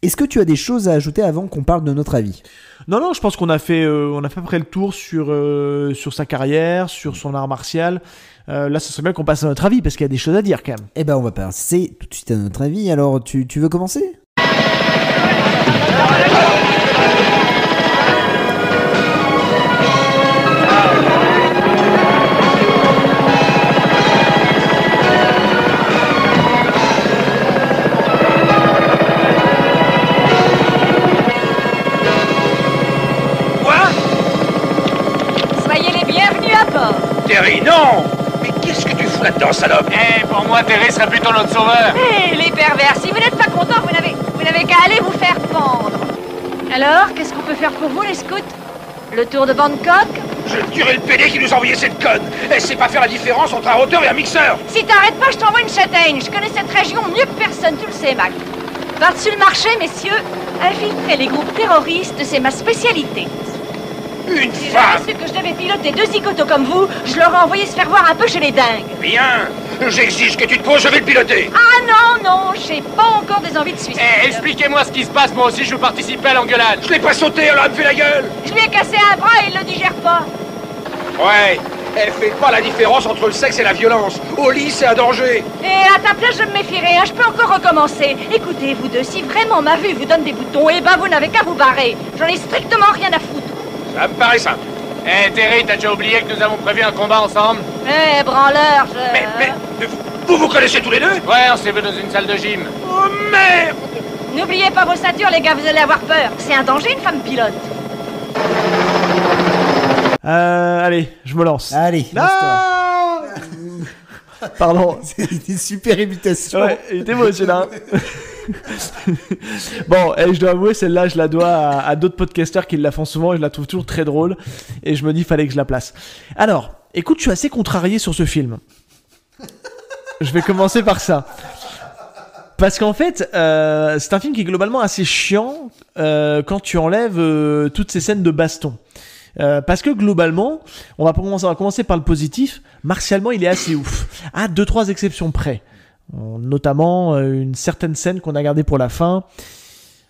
Est-ce que tu as des choses à ajouter avant qu'on parle de notre avis? Non, je pense qu'on a fait à peu près le tour sur sa carrière, sur son art martial. Là, ce serait bien qu'on passe à notre avis, parce qu'il y a des choses à dire quand même. Eh ben, on va passer tout de suite à notre avis. Alors, tu veux commencer? Terry, non! Mais qu'est-ce que tu fous là-dedans, salope? Pour moi, Terry serait plutôt notre sauveur. Les pervers, si vous n'êtes pas contents, vous n'avez qu'à aller vous faire pendre. Alors, qu'est-ce qu'on peut faire pour vous, les scouts? Le tour de Bangkok? Je tuerai le PD qui nous a envoyé cette conne. Elle sait pas faire la différence entre un roteur et un mixeur. Si t'arrêtes pas, je t'envoie une châtaigne. Je connais cette région mieux que personne, tu le sais, Mac. Par-dessus le marché, messieurs, infiltrer les groupes terroristes, c'est ma spécialité. Une Si femme! j'avais su que je devais piloter 2 zigotos comme vous, je leur ai envoyé se faire voir un peu chez les dingues. Bien! J'exige que tu te poses, je vais le piloter! Ah non, j'ai pas encore des envies de suicide. Expliquez-moi ce qui se passe, moi aussi je veux participer à l'engueulade. Je l'ai pas sauté, alors elle me fait la gueule! Je lui ai cassé un bras et il le digère pas. Ouais, elle fait pas la différence entre le sexe et la violence. Au lit, c'est un danger. Et à ta place, je me méfierai, hein, je peux encore recommencer. Écoutez, vous deux, si vraiment ma vue vous donne des boutons, eh ben vous n'avez qu'à vous barrer. J'en ai strictement rien à foutre. Ça me paraît simple. Eh, Terry, t'as déjà oublié que nous avons prévu un combat ensemble? Eh, branleur, je... Mais vous connaissez tous les deux? Ouais, on s'est vu dans une salle de gym. Oh merde! N'oubliez pas vos ceintures, les gars, vous allez avoir peur. C'est un danger, une femme pilote. Allez, je me lance. Allez, Ah Pardon. c'était une super imitation. Ouais, il était beau celui-là. Bon, je dois avouer, celle-là, je la dois à d'autres podcasteurs qui la font souvent et je la trouve toujours très drôle. Et je me dis, fallait que je la place. Alors, écoute, je suis assez contrarié sur ce film. Je vais commencer par ça. Parce qu'en fait, c'est un film qui est globalement assez chiant quand tu enlèves toutes ces scènes de baston. Parce que globalement, on va commencer par le positif. Martialement, il est assez ouf. À 2-3 exceptions près. Notamment une certaine scène qu'on a gardée pour la fin.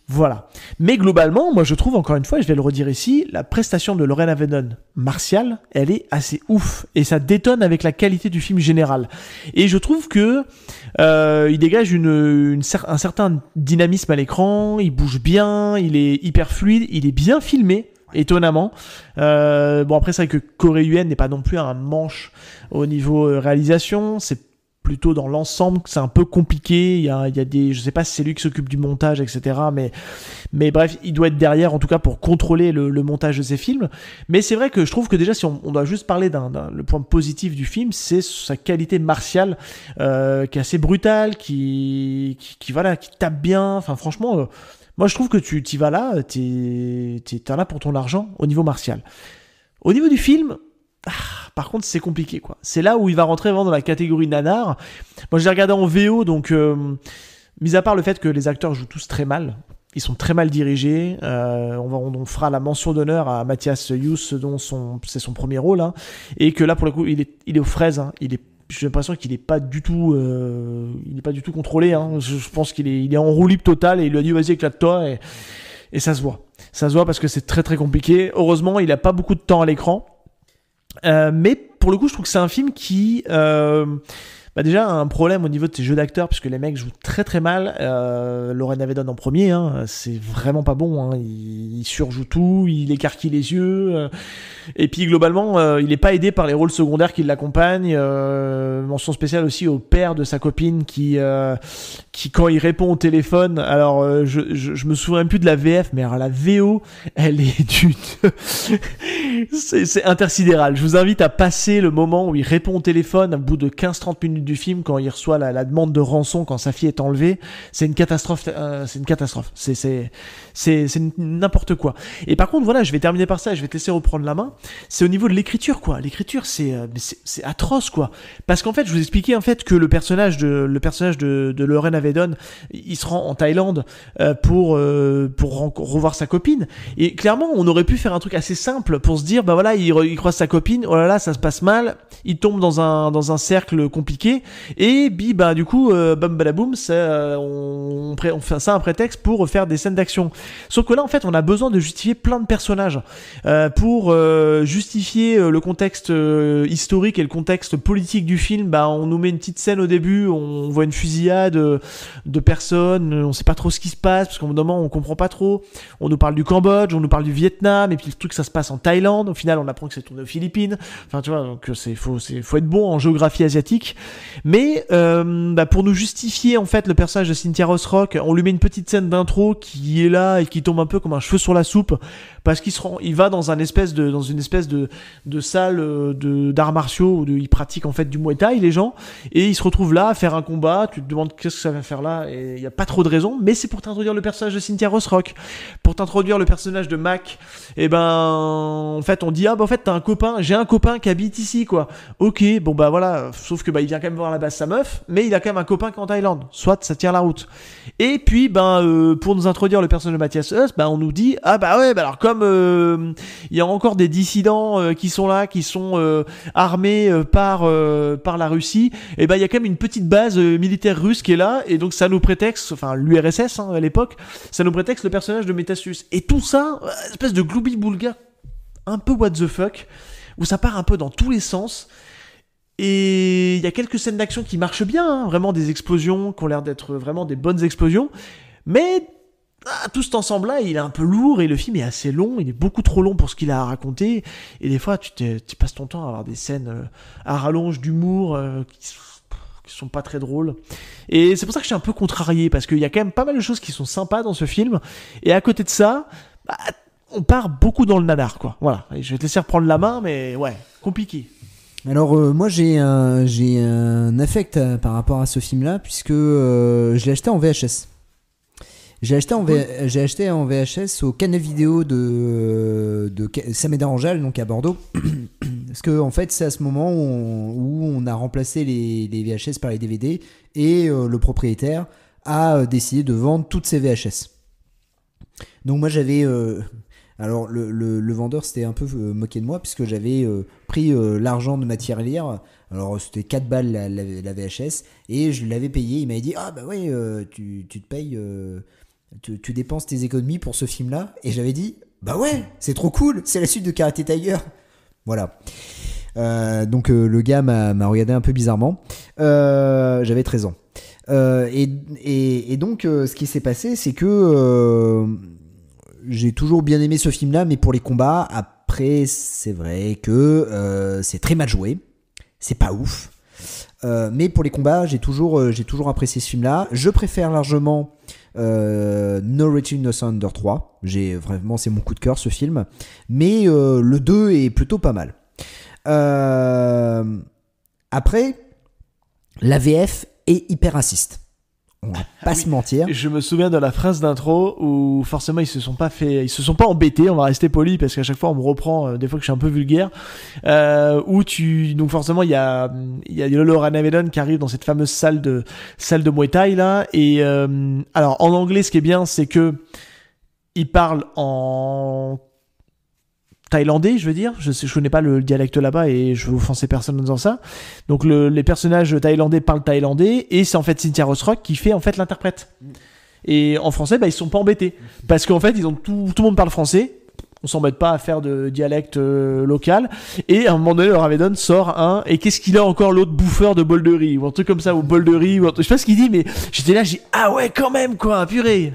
Voilà. Mais globalement, moi je trouve, encore une fois, et je vais le redire ici, la prestation de Lorraine Avedon martiale, elle est assez ouf. Et ça détonne avec la qualité du film général. Et je trouve que il dégage un certain dynamisme à l'écran, il bouge bien, il est hyper fluide, il est bien filmé. Étonnamment. Bon, après, c'est vrai que Corey Yuen n'est pas non plus un manche au niveau réalisation. C'est plutôt dans l'ensemble que c'est un peu compliqué. Il y a des, je sais pas si c'est lui qui s'occupe du montage, etc. Mais bref, il doit être derrière, en tout cas, pour contrôler le montage de ces films. Mais c'est vrai que je trouve que déjà, si on doit juste parler le point positif du film, c'est sa qualité martiale, qui est assez brutale, qui tape bien. Enfin, franchement, moi, je trouve que tu vas là, t'es là pour ton argent au niveau martial. Au niveau du film, par contre, c'est compliqué, quoi. C'est là où il va rentrer vraiment dans la catégorie nanar. Moi, je l'ai regardé en VO, donc, mis à part le fait que les acteurs jouent tous très mal, ils sont très mal dirigés. On fera la mention d'honneur à Matthias Hues, dont c'est son premier rôle, hein, et que là, pour le coup, il est aux fraises, hein, j'ai l'impression qu'il n'est pas du tout contrôlé, hein. Je pense qu'il est en roue libre totale et il lui a dit vas-y éclate-toi et ça se voit. Ça se voit parce que c'est très très compliqué. Heureusement, il a pas beaucoup de temps à l'écran. Mais pour le coup, je trouve que c'est un film qui déjà a un problème au niveau de ses jeux d'acteurs puisque les mecs jouent très très mal. Lorraine Avedon en premier, hein, c'est vraiment pas bon, hein. Il surjoue tout, il écarquille les yeux. Et puis globalement, il est pas aidé par les rôles secondaires qui l'accompagnent. Mention spéciale aussi au père de sa copine qui quand il répond au téléphone, alors je me souviens plus de la VF, mais alors la VO, elle est c'est intersidéral. Je vous invite à passer le moment où il répond au téléphone au bout de 15-30 minutes du film quand il reçoit la demande de rançon quand sa fille est enlevée. C'est une catastrophe. C'est n'importe quoi. Et par contre, voilà, je vais terminer par ça et je vais te laisser reprendre la main. C'est au niveau de l'écriture, quoi. L'écriture, c'est atroce, quoi. Parce qu'en fait, je vous expliquais en fait que le personnage de Lorraine Avedon, il se rend en Thaïlande pour revoir sa copine. Et clairement, on aurait pu faire un truc assez simple pour se dire, bah voilà, il croise sa copine, oh là là, ça se passe mal, il tombe dans un cercle compliqué, et du coup, bam badaboum, on fait ça un prétexte pour faire des scènes d'action. Sauf que là, en fait, on a besoin de justifier plein de personnages pour justifier le contexte historique et le contexte politique du film. On nous met une petite scène au début, on voit une fusillade de personnes, on sait pas trop ce qui se passe parce qu'au moment on comprend pas trop. On nous parle du Cambodge, on nous parle du Vietnam, et puis le truc ça se passe en Thaïlande. Au final, on apprend que c'est tourné aux Philippines. Enfin, tu vois, donc faut être bon en géographie asiatique. Mais pour nous justifier en fait le personnage de Cynthia Rothrock, on lui met une petite scène d'intro qui est là et qui tombe un peu comme un cheveu sur la soupe parce il va dans une espèce de salle d'arts martiaux où il pratique en fait du Muay Thai les gens, et il se retrouve là à faire un combat. Tu te demandes qu'est-ce que ça va faire là, et il y a pas trop de raison, mais c'est pour t'introduire le personnage de Cynthia Rothrock, pour t'introduire le personnage de Mac. Et en fait on dit en fait t'as un copain, j'ai un copain qui habite ici, quoi. Ok, bon voilà, sauf que il vient quand même voir à la base sa meuf, mais il a quand même un copain qui est en Thaïlande, soit ça tient la route. Et puis pour nous introduire le personnage de Matthias Hues, on nous dit alors comme il y a encore des dissidents qui sont là, qui sont armés par la Russie, et il y a quand même une petite base militaire russe qui est là, et donc ça nous prétexte, enfin l'URSS à l'époque, ça nous prétexte le personnage de Matthias Hues. Et tout ça, espèce de gloubi-boulga un peu what the fuck, où ça part un peu dans tous les sens. Et il y a quelques scènes d'action qui marchent bien, hein, vraiment des explosions qui ont l'air d'être vraiment des bonnes explosions, mais tout cet ensemble-là, il est un peu lourd et le film est assez long, il est beaucoup trop long pour ce qu'il a à raconter. Et des fois, tu passes ton temps à avoir des scènes à rallonge d'humour qui sont pas très drôles. Et c'est pour ça que je suis un peu contrarié, parce qu'il y a quand même pas mal de choses qui sont sympas dans ce film. Et à côté de ça, on part beaucoup dans le nanar, quoi. Voilà. Et je vais te laisser reprendre la main, mais ouais, compliqué. Alors moi j'ai un affect par rapport à ce film-là, puisque je l'ai acheté en VHS. J'ai acheté en VHS au Canal Vidéo de Samédard Anjal, donc à Bordeaux. Parce que en fait c'est à ce moment où on a remplacé les VHS par les DVD, et le propriétaire a décidé de vendre toutes ses VHS. Donc moi j'avais... alors le vendeur s'était un peu moqué de moi, puisque j'avais pris l'argent de ma tirelire. Alors c'était 4 balles la VHS, et je l'avais payé. Il m'avait dit ah bah ouais, tu te payes, tu dépenses tes économies pour ce film là. Et j'avais dit bah ouais, c'est trop cool, c'est la suite de Karate Tiger. Voilà. Donc le gars m'a regardé un peu bizarrement. J'avais 13 ans. Et donc ce qui s'est passé, c'est que j'ai toujours bien aimé ce film-là, mais pour les combats, après, c'est vrai que c'est très mal joué. C'est pas ouf. Mais pour les combats, j'ai toujours apprécié ce film-là. Je préfère largement No Return No Thunder 3. Vraiment, c'est mon coup de cœur, ce film. Mais le 2 est plutôt pas mal. Après, la VF est hyper raciste. On va pas se mentir. Je me souviens de la phrase d'intro où forcément ils se sont pas embêtés, on va rester poli parce qu'à chaque fois on me reprend des fois que je suis un peu vulgaire, donc forcément il y a Loren Avedon qui arrive dans cette fameuse salle de Muay Thai là, et alors en anglais ce qui est bien c'est que il parle en thaïlandais, je veux dire. Je connais pas le dialecte là-bas et je veux offenser personne en disant ça. Donc les personnages thaïlandais parlent thaïlandais, et c'est en fait Cynthia Rothrock qui fait en fait l'interprète. Et en français, ils sont pas embêtés parce qu'en fait, tout le monde parle français. On s'embête pas à faire de dialecte local. Et à un moment donné, le Ravedon sort et qu'est-ce qu'il a encore l'autre bouffeur de bol de riz ou un truc comme ça, ou bol de riz, je sais pas ce qu'il dit, mais j'étais là, j'ai dit ah ouais quand même quoi, purée.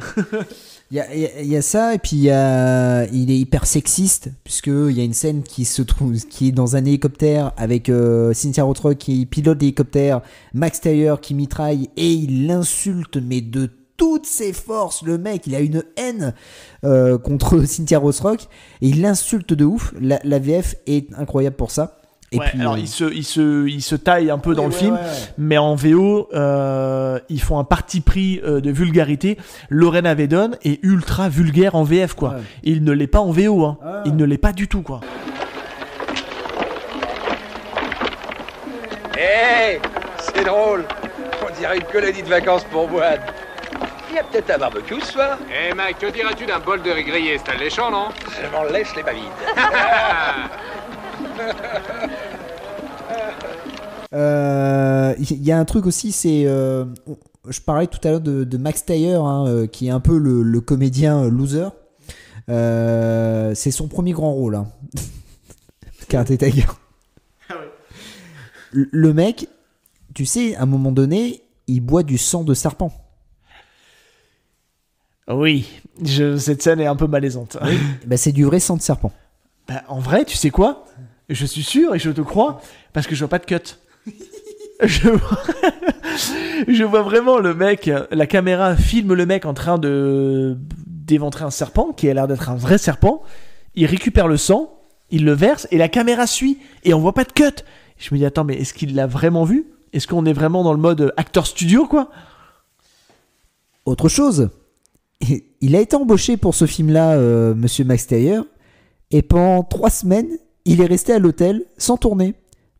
Il y a ça, et puis il est hyper sexiste, puisqu'il y a une scène qui est dans un hélicoptère avec Cynthia Rothrock qui pilote l'hélicoptère, Max Taylor qui mitraille, et il l'insulte, mais de toutes ses forces. Le mec, il a une haine contre Cynthia Rothrock, et il l'insulte de ouf. La VF est incroyable pour ça. Et ouais, puis, alors il se taille un peu dans le film, mais en VO, ils font un parti pris de vulgarité. Loren Avedon est ultra vulgaire en VF, quoi. Ouais. Il ne l'est pas en VO, hein. Ouais. Il ne l'est pas du tout, quoi. Hé, c'est drôle. On dirait une colonie de vacances pour Boine. Il y a peut-être un barbecue ce soir. Eh mec, que dirais-tu d'un bol de riz grillé? C'est alléchant, non? Je m'en lèche les bavides. Il y a un truc aussi, c'est je parlais tout à l'heure de Max Taylor, hein, qui est un peu le comédien loser. C'est son premier grand rôle, hein. Karate Tiger. Ah ouais. Le mec, tu sais, à un moment donné, il boit du sang de serpent. Oui, cette scène est un peu malaisante. Oui, bah c'est du vrai sang de serpent. Bah, en vrai, tu sais quoi? Je suis sûr et je te crois, parce que je vois pas de cut. Je vois vraiment le mec, la caméra filme le mec en train d'éventrer un serpent, qui a l'air d'être un vrai serpent. Il récupère le sang, il le verse, et la caméra suit, et on voit pas de cut. Je me dis, attends, mais est-ce qu'il l'a vraiment vu? Est-ce qu'on est vraiment dans le mode acteur studio, quoi? Autre chose, il a été embauché pour ce film-là, Monsieur Max Taylor, et pendant 3 semaines, il est resté à l'hôtel sans tourner,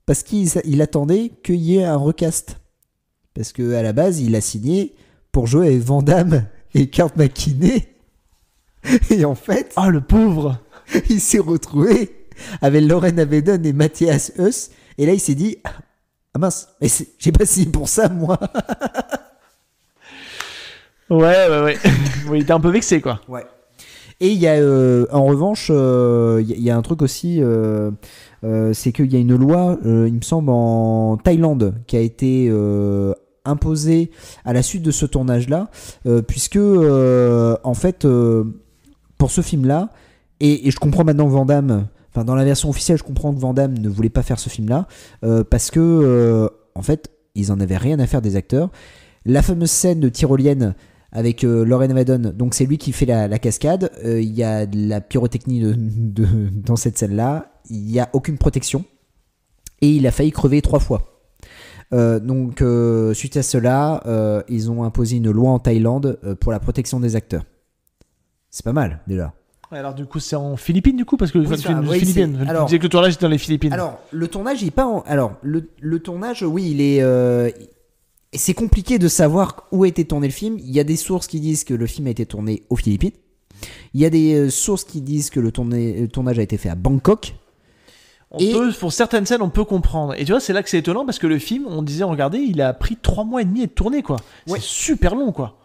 parce qu'il attendait qu'il y ait un recast. Parce qu'à la base, il a signé pour jouer avec Van Damme et Kurt McKinney. Et en fait... Ah, le pauvre! Il s'est retrouvé avec Loren Avedon et Matthias Huss. Et là, il s'est dit, ah mince, mais j'ai pas signé pour ça, moi. Ouais. Il était un peu vexé, quoi. Ouais. Et il y a, en revanche, il y a un truc aussi, c'est qu'il y a une loi, il me semble, en Thaïlande, qui a été imposé à la suite de ce tournage-là, puisque en fait, pour ce film-là, et je comprends maintenant que Van Damme, enfin dans la version officielle, je comprends que Van Damme ne voulait pas faire ce film-là, parce que en fait, ils en avaient rien à faire des acteurs. La fameuse scène de tyrolienne avec Lauren Avadon, donc c'est lui qui fait la cascade. Il y a de la pyrotechnie dans cette scène-là. Il n'y a aucune protection. Et il a failli crever 3 fois. Donc, suite à cela, ils ont imposé une loi en Thaïlande pour la protection des acteurs. C'est pas mal, déjà. Alors, du coup, c'est en Philippines, du coup, parce que Oui, Philippines. Tu disais que le tournage était dans les Philippines. Alors, le tournage, il est pas en... Alors, le tournage, oui, il est... C'est compliqué de savoir où a été tourné le film. Il y a des sources qui disent que le film a été tourné aux Philippines. Il y a des sources qui disent que le tournage a été fait à Bangkok. Pour certaines scènes, on peut comprendre. Et tu vois, c'est là que c'est étonnant parce que le film, on disait, regardez, il a pris 3 mois et demi à tourner, quoi. Ouais. C'est super long, quoi.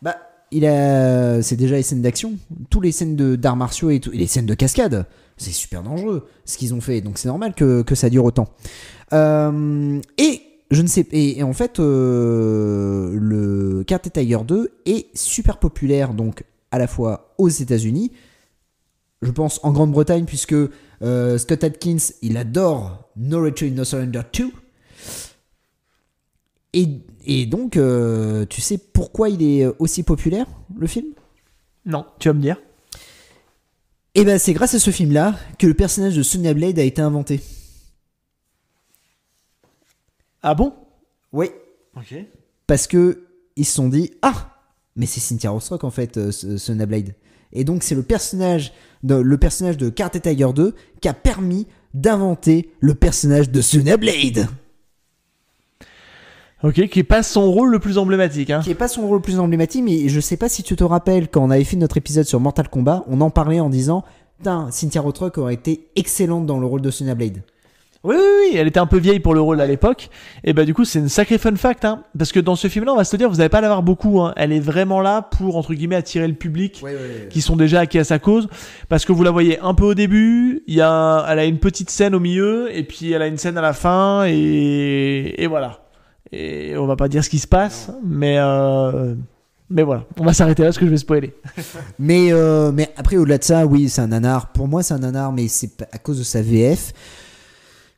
Bah, c'est déjà les scènes d'action. Tous les scènes d'arts martiaux et les scènes de cascade. C'est super dangereux ce qu'ils ont fait. Donc c'est normal que ça dure autant. Et je ne sais, et en fait, le Karate Tiger 2 est super populaire, donc à la fois aux États-Unis, je pense en Grande-Bretagne, puisque Scott Adkins, il adore No Retreat, No Surrender 2. Et donc, tu sais pourquoi il est aussi populaire, le film ? Non, tu vas me dire. Et ben, c'est grâce à ce film-là que le personnage de Sonya Blade a été inventé. Ah bon ? Oui. Ok. Parce que ils se sont dit, mais c'est Cynthia Rothrock en fait, Sonya Blade. Et donc c'est le personnage de Karate Tiger 2 qui a permis d'inventer le personnage de Sonya Blade. Ok, qui est pas son rôle le plus emblématique. Hein. Qui est pas son rôle le plus emblématique, mais je sais pas si tu te rappelles, quand on avait fait notre épisode sur Mortal Kombat, on en parlait en disant, Cynthia Rothrock aurait été excellente dans le rôle de Sonya Blade. Oui, elle était un peu vieille pour le rôle à l'époque. Et bah du coup, c'est une sacrée fun fact, hein, parce que dans ce film-là, on va se dire, vous n'allez pas l'avoir beaucoup. Hein. Elle est vraiment là pour, entre guillemets, attirer le public qui sont déjà acquis à sa cause. Parce que vous la voyez un peu au début, elle a une petite scène au milieu, et puis elle a une scène à la fin, et voilà. Et on va pas dire ce qui se passe, mais voilà, on va s'arrêter là parce que je vais spoiler. mais après, au-delà de ça, oui, c'est un nanar. Pour moi, c'est un nanar, mais c'est à cause de sa VF.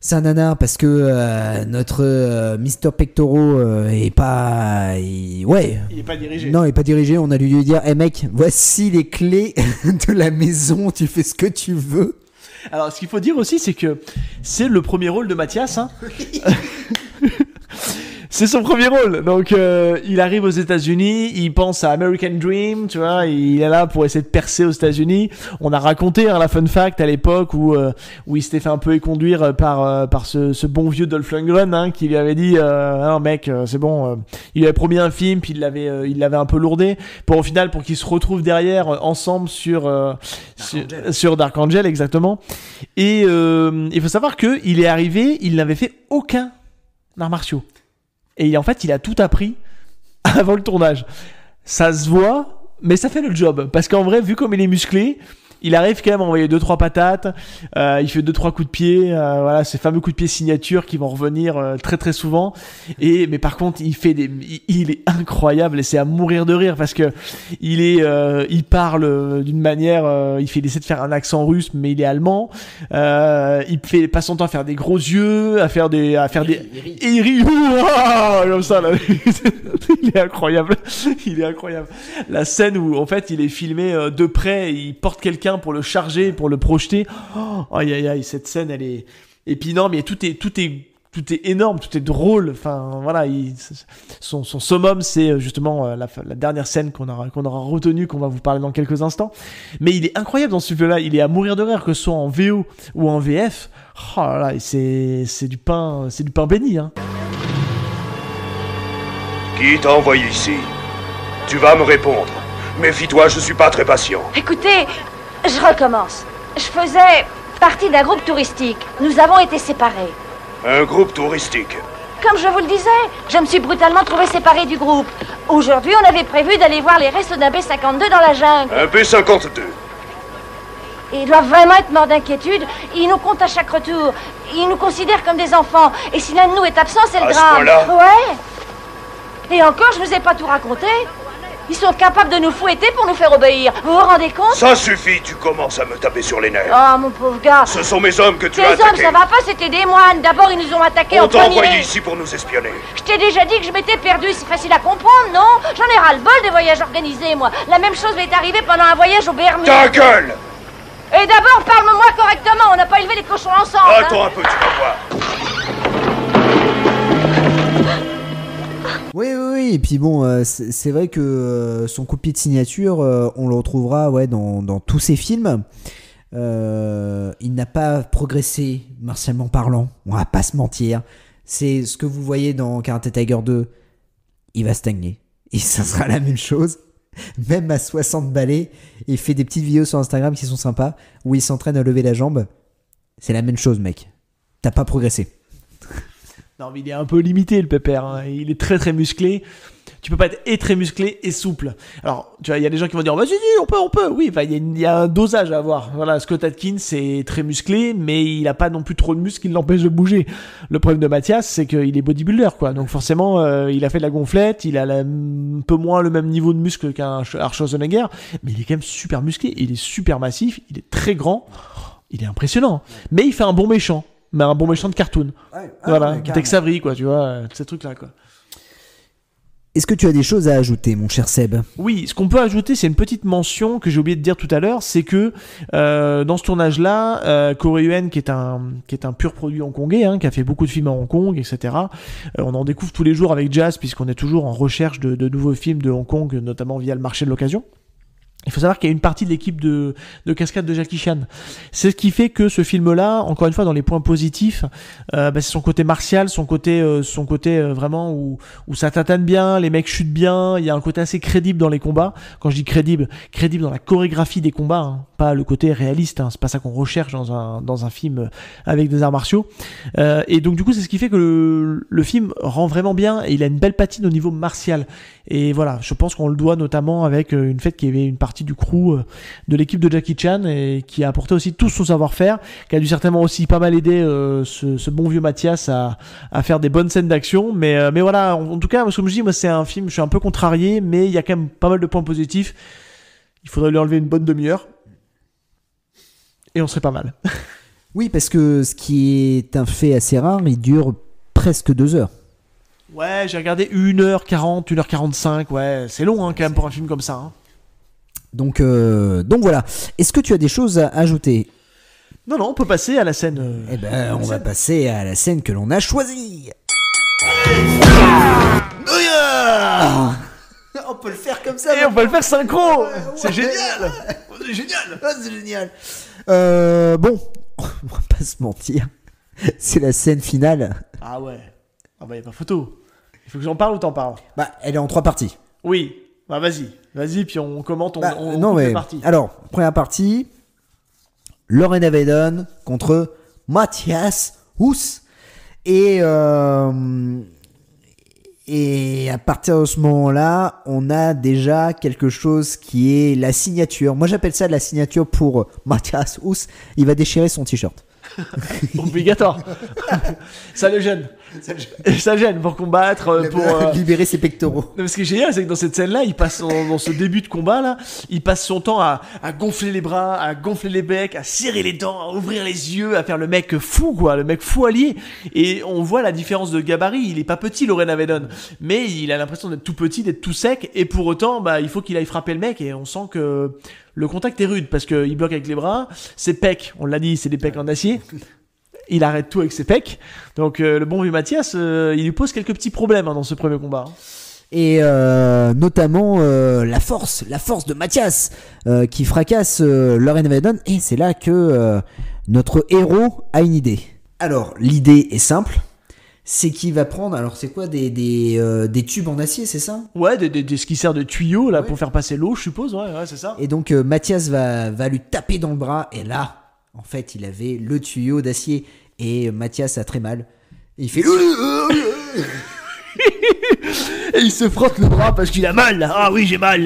C'est un nanar parce que notre Mr. Pectoro est pas... Il est pas dirigé. Non, il est pas dirigé. On a dû lui dire, mec, voici les clés de la maison, tu fais ce que tu veux. Alors, ce qu'il faut dire aussi, c'est que c'est le premier rôle de Mathias. Hein. C'est son premier rôle, donc il arrive aux États-Unis, il pense à American Dream, tu vois, il est là pour essayer de percer aux États-Unis. On a raconté la fun fact à l'époque où il s'était fait un peu éconduire par ce bon vieux Dolph Lundgren, hein, qui lui avait dit non mec, c'est bon, il lui avait promis un film, puis il l'avait un peu lourdé pour au final pour qu'ils se retrouvent derrière ensemble sur Dark Angel exactement. Et il faut savoir que il est arrivé, il n'avait fait aucun arts martiaux. Et en fait, il a tout appris avant le tournage. Ça se voit, mais ça fait le job. Parce qu'en vrai, vu comme il est musclé, il arrive quand même à envoyer 2-3 patates. Il fait 2-3 coups de pied. Voilà, ces fameux coups de pied signature qui vont revenir très très souvent. Mais par contre, il est incroyable et c'est à mourir de rire parce que il parle d'une manière. Il essaie de faire un accent russe, mais il est allemand. Il passe son temps à faire des gros yeux, à faire des. Et il rit comme ça là. Il est incroyable. Il est incroyable. La scène où en fait il est filmé de près, et il porte quelqu'un pour le charger, pour le projeter. Aïe aïe aïe, cette scène elle est. Et puis non, mais tout est énorme, tout est drôle. Enfin voilà, son summum c'est justement la dernière scène qu'on aura retenue, qu'on va vous parler dans quelques instants. Mais il est incroyable dans ce film-là. Il est à mourir de rire, que ce soit en VO ou en VF. Oh là là, c'est du pain béni. Hein. Qui t'a envoyé ici? Tu vas me répondre. Méfie-toi, je suis pas très patient. Écoutez, je recommence. Je faisais partie d'un groupe touristique. Nous avons été séparés. Un groupe touristique? Comme je vous le disais, je me suis brutalement trouvé séparée du groupe. Aujourd'hui, on avait prévu d'aller voir les restes d'un B-52 dans la jungle. Un B-52? Ils doivent vraiment être morts d'inquiétude. Ils nous comptent à chaque retour. Ils nous considèrent comme des enfants. Et si l'un de nous est absent, c'est le drame. À ce point-là? Ouais. Et encore, je vous ai pas tout raconté. Ils sont capables de nous fouetter pour nous faire obéir. Vous vous rendez compte? Ça suffit, tu commences à me taper sur les nerfs. Oh, mon pauvre gars. Ce sont mes hommes que tu as Tes hommes, attaqués. ça va pas, c'était des moines. D'abord, ils nous ont attaqués en On t'a premier. envoyé ici pour nous espionner. Je t'ai déjà dit que je m'étais perdu, c'est facile à comprendre, non? J'en ai ras-le-bol des voyages organisés, moi. La même chose m'est arrivée pendant un voyage aux Bermudes. Ta gueule! Et d'abord, parle-moi correctement, on n'a pas élevé les cochons ensemble. Attends un peu, tu vas voir. Oui, et puis bon, c'est vrai que son copie de signature, on le retrouvera dans tous ses films. Il n'a pas progressé martialement parlant, on va pas se mentir. C'est ce que vous voyez dans Karate Tiger 2, il va stagner. Et ça sera la même chose. Même à 60 balais, il fait des petites vidéos sur Instagram qui sont sympas, où il s'entraîne à lever la jambe. C'est la même chose, mec. T'as pas progressé. Non, mais il est un peu limité, le pépère. Hein. Il est très très musclé. Tu peux pas être et très musclé et souple. Alors, tu vois, il y a des gens qui vont dire, vas-y, on peut. Oui, enfin, il y a un dosage à avoir. Voilà, Scott Adkins, c'est très musclé, mais il a pas non plus trop de muscles qui l'empêchent de bouger. Le problème de Mathias, c'est qu'il est bodybuilder, quoi. Donc forcément, il a fait de la gonflette, il a un peu moins le même niveau de muscle qu'un Schwarzenegger, mais il est quand même super musclé, il est super massif, il est très grand, il est impressionnant. Mais il fait un bon méchant. Mais un bon méchant de cartoon. Voilà, Tex Avery, quoi, tu vois, ces trucs-là, quoi. Est-ce que tu as des choses à ajouter, mon cher Seb? Oui, ce qu'on peut ajouter, c'est une petite mention que j'ai oublié de dire tout à l'heure, c'est que dans ce tournage-là, Corey Yuen, qui est un pur produit hongkongais, hein, qui a fait beaucoup de films à Hong Kong, etc. On en découvre tous les jours avec Jazz, puisqu'on est toujours en recherche de nouveaux films de Hong Kong, notamment via le marché de l'occasion. Il faut savoir qu'il y a une partie de l'équipe de cascade de Jackie Chan. C'est ce qui fait que ce film-là, encore une fois, dans les points positifs, c'est son côté martial, son côté vraiment où ça tatane bien, les mecs chutent bien, il y a un côté assez crédible dans les combats. Quand je dis crédible dans la chorégraphie des combats, hein, pas le côté réaliste, hein, c'est pas ça qu'on recherche dans un film avec des arts martiaux. Et donc du coup, c'est ce qui fait que le film rend vraiment bien et il a une belle patine au niveau martial. Et voilà, je pense qu'on le doit notamment avec une fête qui avait une partie du crew de l'équipe de Jackie Chan et qui a apporté aussi tout son savoir-faire, qui a dû certainement aussi pas mal aider ce bon vieux Mathias à faire des bonnes scènes d'action. Mais voilà, en tout cas, comme je dis, moi c'est un film, je suis un peu contrarié, mais il y a quand même pas mal de points positifs. Il faudrait lui enlever une bonne demi-heure et on serait pas mal. Oui, parce que ce qui est un fait assez rare, il dure presque 2 heures. Ouais, j'ai regardé 1h40, 1h45, ouais, c'est long hein, quand même pour un film comme ça. Hein. Donc voilà. Est-ce que tu as des choses à ajouter? Non, on peut passer à la scène. Eh ben, on va passer à la scène que l'on a choisie. On peut le faire comme ça. Et on peut le faire synchro. C'est génial. C'est génial. C'est génial. Bon, on va pas se mentir. C'est la scène finale. Ah ouais. Ah bah y a pas photo. Il faut que j'en parle ou t'en parles? Bah, elle est en 3 parties. Oui. Bah vas-y, puis on commente, on non, coupe mais les parties. Alors, première partie, Lorena Vedon contre Mathias Huss. Et à partir de ce moment-là, on a déjà quelque chose qui est la signature. Moi, j'appelle ça la signature pour Mathias Huss. Il va déchirer son t-shirt. Obligatoire. Ça le gêne. Ça gêne pour combattre, pour libérer ses pectoraux. Non, ce qui est génial, c'est que dans cette scène-là, il passe dans ce début de combat là, il passe son temps à gonfler les bras, à gonfler les becs, à serrer les dents, à ouvrir les yeux, à faire le mec fou quoi, le mec fou allié. Et on voit la différence de gabarit. Il est pas petit, Lorena Vedon, mais il a l'impression d'être tout petit, d'être tout sec, et pour autant, bah il faut qu'il aille frapper le mec, et on sent que le contact est rude parce que il bloque avec les bras, ses pecs, on l'a dit, c'est des pecs en acier. Il arrête tout avec ses pecs. Donc le bon vieux Mathias, il lui pose quelques petits problèmes dans ce premier combat. Et notamment la force de Mathias qui fracasse Lorena Vedon. Et c'est là que notre héros a une idée. Alors l'idée est simple. C'est qu'il va prendre, alors c'est quoi, des tubes en acier, c'est ça? Ouais, ce qui sert de tuyau là, ouais, pour faire passer l'eau, je suppose, ouais c'est ça. Et donc Mathias va lui taper dans le bras, et là, en fait, il avait le tuyau d'acier, et Mathias a très mal. Et il fait... Et il se frotte le bras parce qu'il a mal. Ah oui, j'ai mal.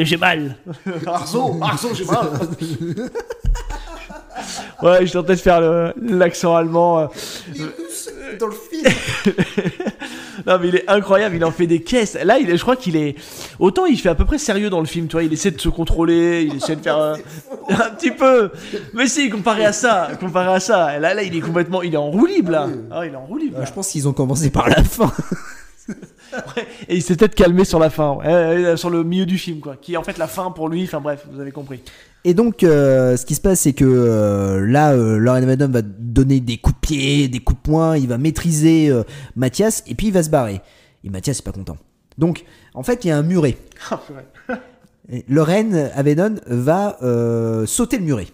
Arzo, j'ai mal. Ouais, je tentais de faire l'accent allemand. Dans le film. Non mais il est incroyable, il en fait des caisses. Là, je crois qu'il est... Autant il fait à peu près sérieux dans le film, tu vois, il essaie de se contrôler, il essaie de faire un petit peu... Mais si, comparé à ça. Là, il est complètement... Il est en roue libre, là. Ah, il est en roue libre. Je pense qu'ils ont commencé par la fin. Ouais, et il s'est peut-être calmé sur la fin, sur le milieu du film, quoi. Qui est en fait la fin pour lui, enfin bref, vous avez compris. Et donc, ce qui se passe, c'est que là, Lauren Avedon va donner des coups de pied, des coups de poing, il va maîtriser Mathias, et puis il va se barrer. Et Mathias n'est pas content. Donc, en fait, il y a un muret. Et Lauren Avedon va sauter le muret.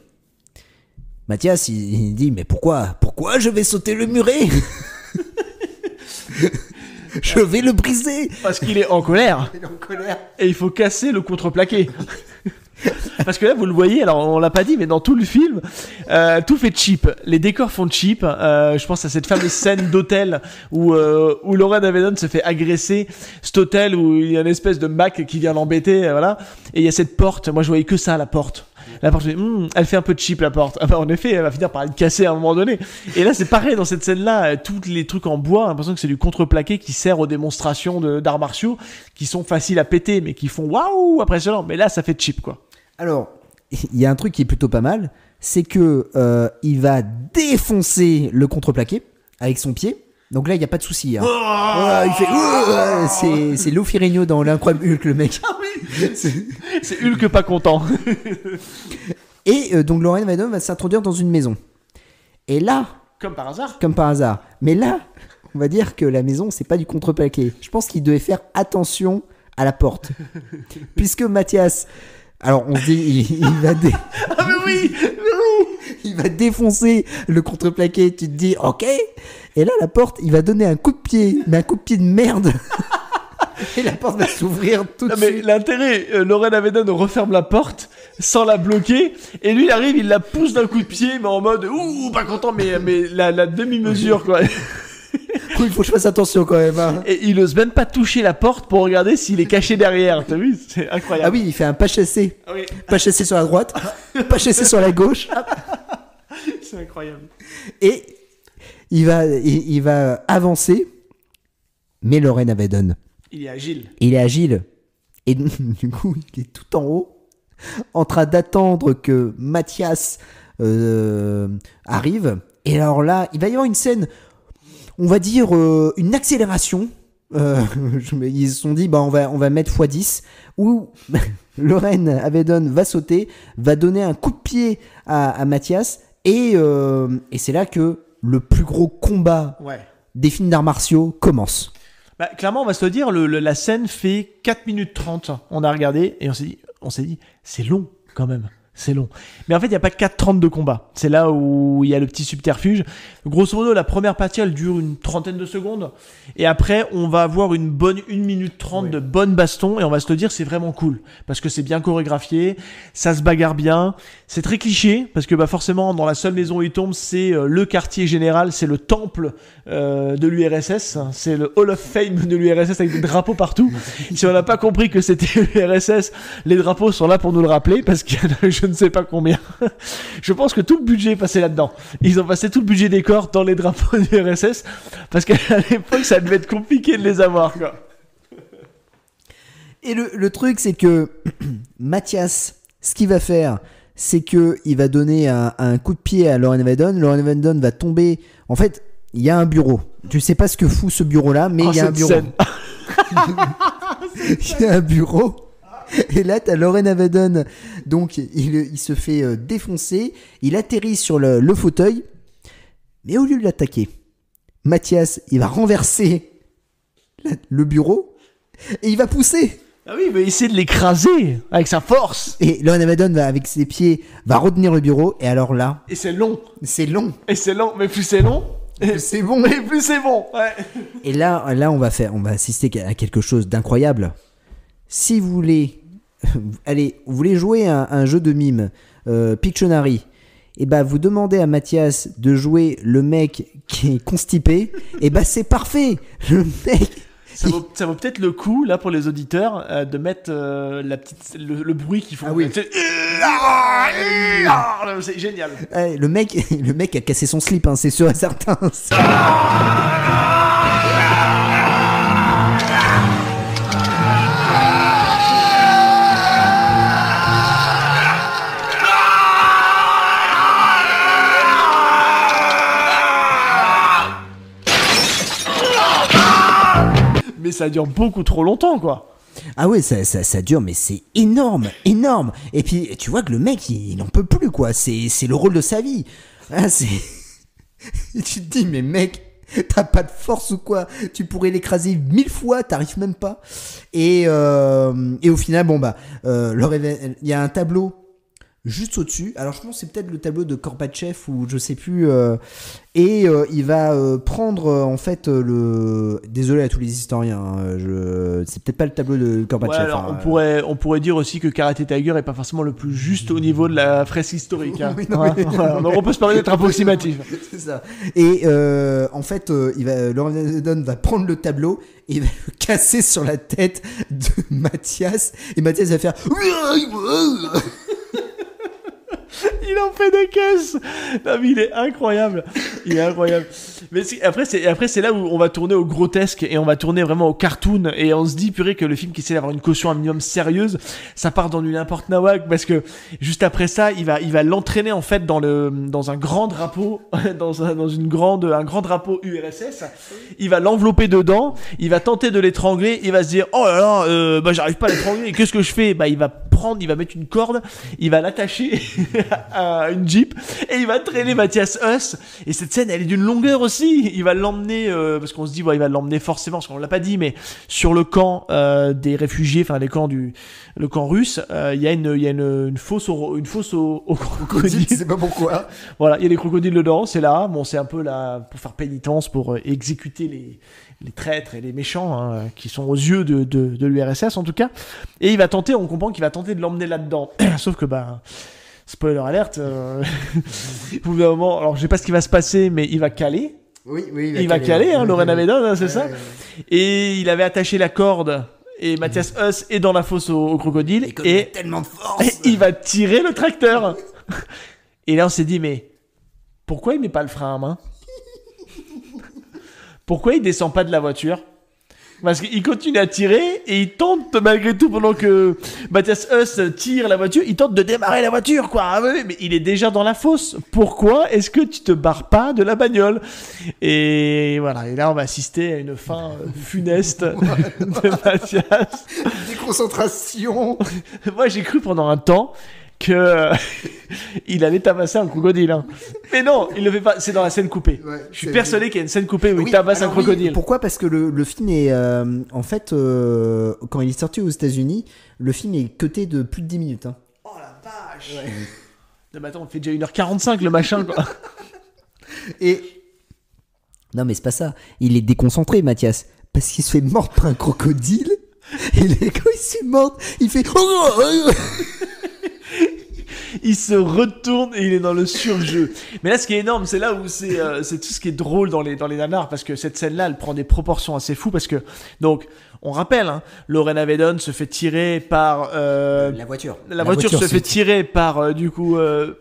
Mathias, il dit, mais pourquoi je vais sauter le muret? Je vais le briser. Parce qu'il est en colère. Et il faut casser le contreplaqué. Parce que là, vous le voyez, alors on l'a pas dit, mais dans tout le film, tout fait cheap. Les décors font cheap. Je pense à cette fameuse scène d'hôtel où Lauren Avedon se fait agresser. Cet hôtel où il y a une espèce de Mac qui vient l'embêter, voilà. Et il y a cette porte. Moi, je voyais que ça, la porte. La porte, elle fait un peu cheap, la porte. Ah bah, en effet, elle va finir par être cassée à un moment donné. Et là, c'est pareil dans cette scène-là. Tous les trucs en bois, j'ai l'impression que c'est du contreplaqué qui sert aux démonstrations d'arts martiaux qui sont faciles à péter, mais qui font waouh, impressionnant. Mais là, ça fait cheap, quoi. Alors, il y a un truc qui est plutôt pas mal, c'est que il va défoncer le contreplaqué avec son pied. Donc là, il n'y a pas de souci. Hein. Il fait c'est Lou Ferrigno dans l'incroyable Hulk, le mec. Ah oui, c'est Hulk pas content. Et donc Lauren Avedon va s'introduire dans une maison. Et là, comme par hasard. Mais là, on va dire que la maison, c'est pas du contreplaqué. Je pense qu'il devait faire attention à la porte, puisque Mathias. Alors on se dit, il va Ah mais oui. Il va défoncer le contreplaqué, tu te dis ok. Et là la porte, il va donner un coup de pied, mais un coup de pied de merde. Et la porte va s'ouvrir tout de suite. Mais l'intérêt, Lauren Avedon referme la porte sans la bloquer, et lui il arrive, il la pousse d'un coup de pied, mais en mode ouh, pas content, mais la demi-mesure quoi. Il faut que je fasse attention quand même. Hein. Et il ose même pas toucher la porte pour regarder s'il est caché derrière. T'as vu? C'est incroyable. Ah oui, il fait un pas chassé. Ah oui. Pas chassé sur la droite, pas chassé sur la gauche. C'est incroyable. Et il va avancer, mais Lauren Avedon. Il est agile. Et du coup, il est tout en haut, en train d'attendre que Mathias arrive. Et alors là, il va y avoir une scène... On va dire une accélération. Ils se sont dit, on va mettre x10, où Lauren Avedon va sauter, va donner un coup de pied à Mathias, et c'est là que le plus gros combat des films d'arts martiaux commence. Bah, clairement, on va se le dire, la scène fait 4 minutes 30. On a regardé et on s'est dit, c'est long quand même. C'est long. Mais en fait, il n'y a pas 4:30 de combat. C'est là où il y a le petit subterfuge. Grosso modo, la première partie, elle dure une trentaine de secondes. Et après, on va avoir une bonne 1 minute 30 de bonnes bastons. Et on va se le dire, c'est vraiment cool. Parce que c'est bien chorégraphié. Ça se bagarre bien. C'est très cliché. Parce que forcément, dans la seule maison où il tombe, c'est le quartier général. C'est le temple de l'URSS. C'est le Hall of Fame de l'URSS avec des drapeaux partout. Si on n'a pas compris que c'était l'URSS, les drapeaux sont là pour nous le rappeler. Parce qu'il y en a, je ne sais pas combien. Je pense que tout le budget est passé là-dedans. Ils ont passé tout le budget décor dans les drapeaux du RSS parce qu'à l'époque, ça devait être compliqué de les avoir, quoi. Et le truc, c'est que Mathias, ce qu'il va faire, c'est qu'il va donner un coup de pied à Lauren Avedon. Lauren Avedon va tomber. En fait, il y a un bureau. Tu sais pas ce que fout ce bureau-là, mais il y a un bureau. Il y a un bureau. Et là, t'as Lauren Avedon, donc il se fait défoncer, il atterrit sur le fauteuil, mais au lieu de l'attaquer, Mathias, il va renverser le bureau et il va pousser. Ah oui, mais essayer de l'écraser avec sa force. Et Lauren Avedon, avec ses pieds, va retenir le bureau, et alors là... Et c'est long. C'est long. Et c'est long, mais plus c'est long... Plus c'est bon. Mais plus c'est bon, ouais. Et là on va assister à quelque chose d'incroyable. Si vous voulez... vous voulez jouer un jeu de mime, Pictionary, et vous demandez à Mathias de jouer le mec qui est constipé, et c'est parfait. Le mec... Ça vaut peut-être le coup, là, pour les auditeurs, de mettre le bruit qu'ils font. Ah oui. C'est génial. Le mec a cassé son slip, hein, c'est sûr et certain. ça dure beaucoup trop longtemps, quoi. Ah ouais, ça dure, mais c'est énorme. Et puis, tu vois que le mec, il n'en peut plus, quoi. C'est le rôle de sa vie. Ah, et tu te dis, mais mec, t'as pas de force ou quoi? Tu pourrais l'écraser 1000 fois, t'arrives même pas. Et au final, il y a un tableau juste au-dessus. Alors je pense que c'est peut-être le tableau de Gorbatchev ou je sais plus. Il va prendre en fait Désolé à tous les historiens. C'est peut-être pas le tableau de Gorbatchev. Ouais, alors on pourrait dire aussi que Karate Tiger est pas forcément le plus juste au niveau de la fresque historique. Hein. Voilà. Donc on peut se permettre d'être approximatif. C'est ça. Et en fait, Lauren Hedon va prendre le tableau et il va le casser sur la tête de Mathias. Et Mathias va faire. Il en fait des caisses. Non, mais il est incroyable. Mais après c'est là où on va tourner au grotesque et on va tourner vraiment au cartoon et on se dit purée que le film qui essaie d'avoir une caution un minimum sérieuse, ça part dans du n'importe nawak parce que juste après ça, il va l'entraîner en fait dans un grand drapeau un grand drapeau URSS. Il va l'envelopper dedans, il va tenter de l'étrangler, il va se dire "Oh là là, j'arrive pas à l'étrangler, qu'est-ce que je fais?" Il va mettre une corde, il va l'attacher à une Jeep et il va traîner Mathias Huss. Et cette scène, elle est d'une longueur aussi. Il va l'emmener parce qu'on se dit il va l'emmener forcément parce qu'on l'a pas dit, mais sur le camp des réfugiés, enfin le camp russe, il y a une fosse au crocodile. Je sais pas pourquoi. Voilà, il y a des crocodiles dedans. C'est là. Bon, c'est un peu là pour faire pénitence, pour exécuter les traîtres et les méchants qui sont aux yeux de l'URSS en tout cas. Et on comprend qu'il va tenter de l'emmener là-dedans. Sauf que spoiler alerte, au bout d'un moment, alors je sais pas ce qui va se passer, mais il va caler. Oui, il va caler, Lauren Hedon, c'est ça. Et il avait attaché la corde. Et Mathias Huss est dans la fosse au crocodile. Et il a tellement de force. Et il va tirer le tracteur. Et là, on s'est dit, mais pourquoi il met pas le frein à main? Pourquoi il descend pas de la voiture? Parce qu'il continue à tirer et il tente malgré tout pendant que Mathias Huss tire la voiture, il tente de démarrer la voiture quoi. Ah oui, mais il est déjà dans la fosse. Pourquoi est-ce que tu te barres pas de la bagnole? Et voilà, et là on va assister à une fin funeste de Mathias. Déconcentration. Moi j'ai cru pendant un temps que il allait tabasser un crocodile. Hein. Mais non, il le fait pas. C'est dans la scène coupée. Ouais, je suis persuadé qu'il y a une scène coupée où il tabasse un crocodile. Oui. Pourquoi? Parce que le film est... en fait, quand il est sorti aux États-Unis, le film est cuté de plus de 10 minutes. Hein. Oh la vache. Ouais. Non, mais attends, on fait déjà 1h45 le machin, quoi. Et... Non, mais c'est pas ça. Il est déconcentré, Mathias. Parce qu'il se fait mordre par un crocodile. Et quand il se fait mordre, il fait... Il se retourne et il est dans le surjeu. Mais là, ce qui est énorme, c'est là où c'est tout ce qui est drôle dans les nanars, parce que cette scène-là, elle prend des proportions assez fous, parce que donc on rappelle, hein, Lauren Hedon se fait tirer par la voiture. La voiture se fait tirer par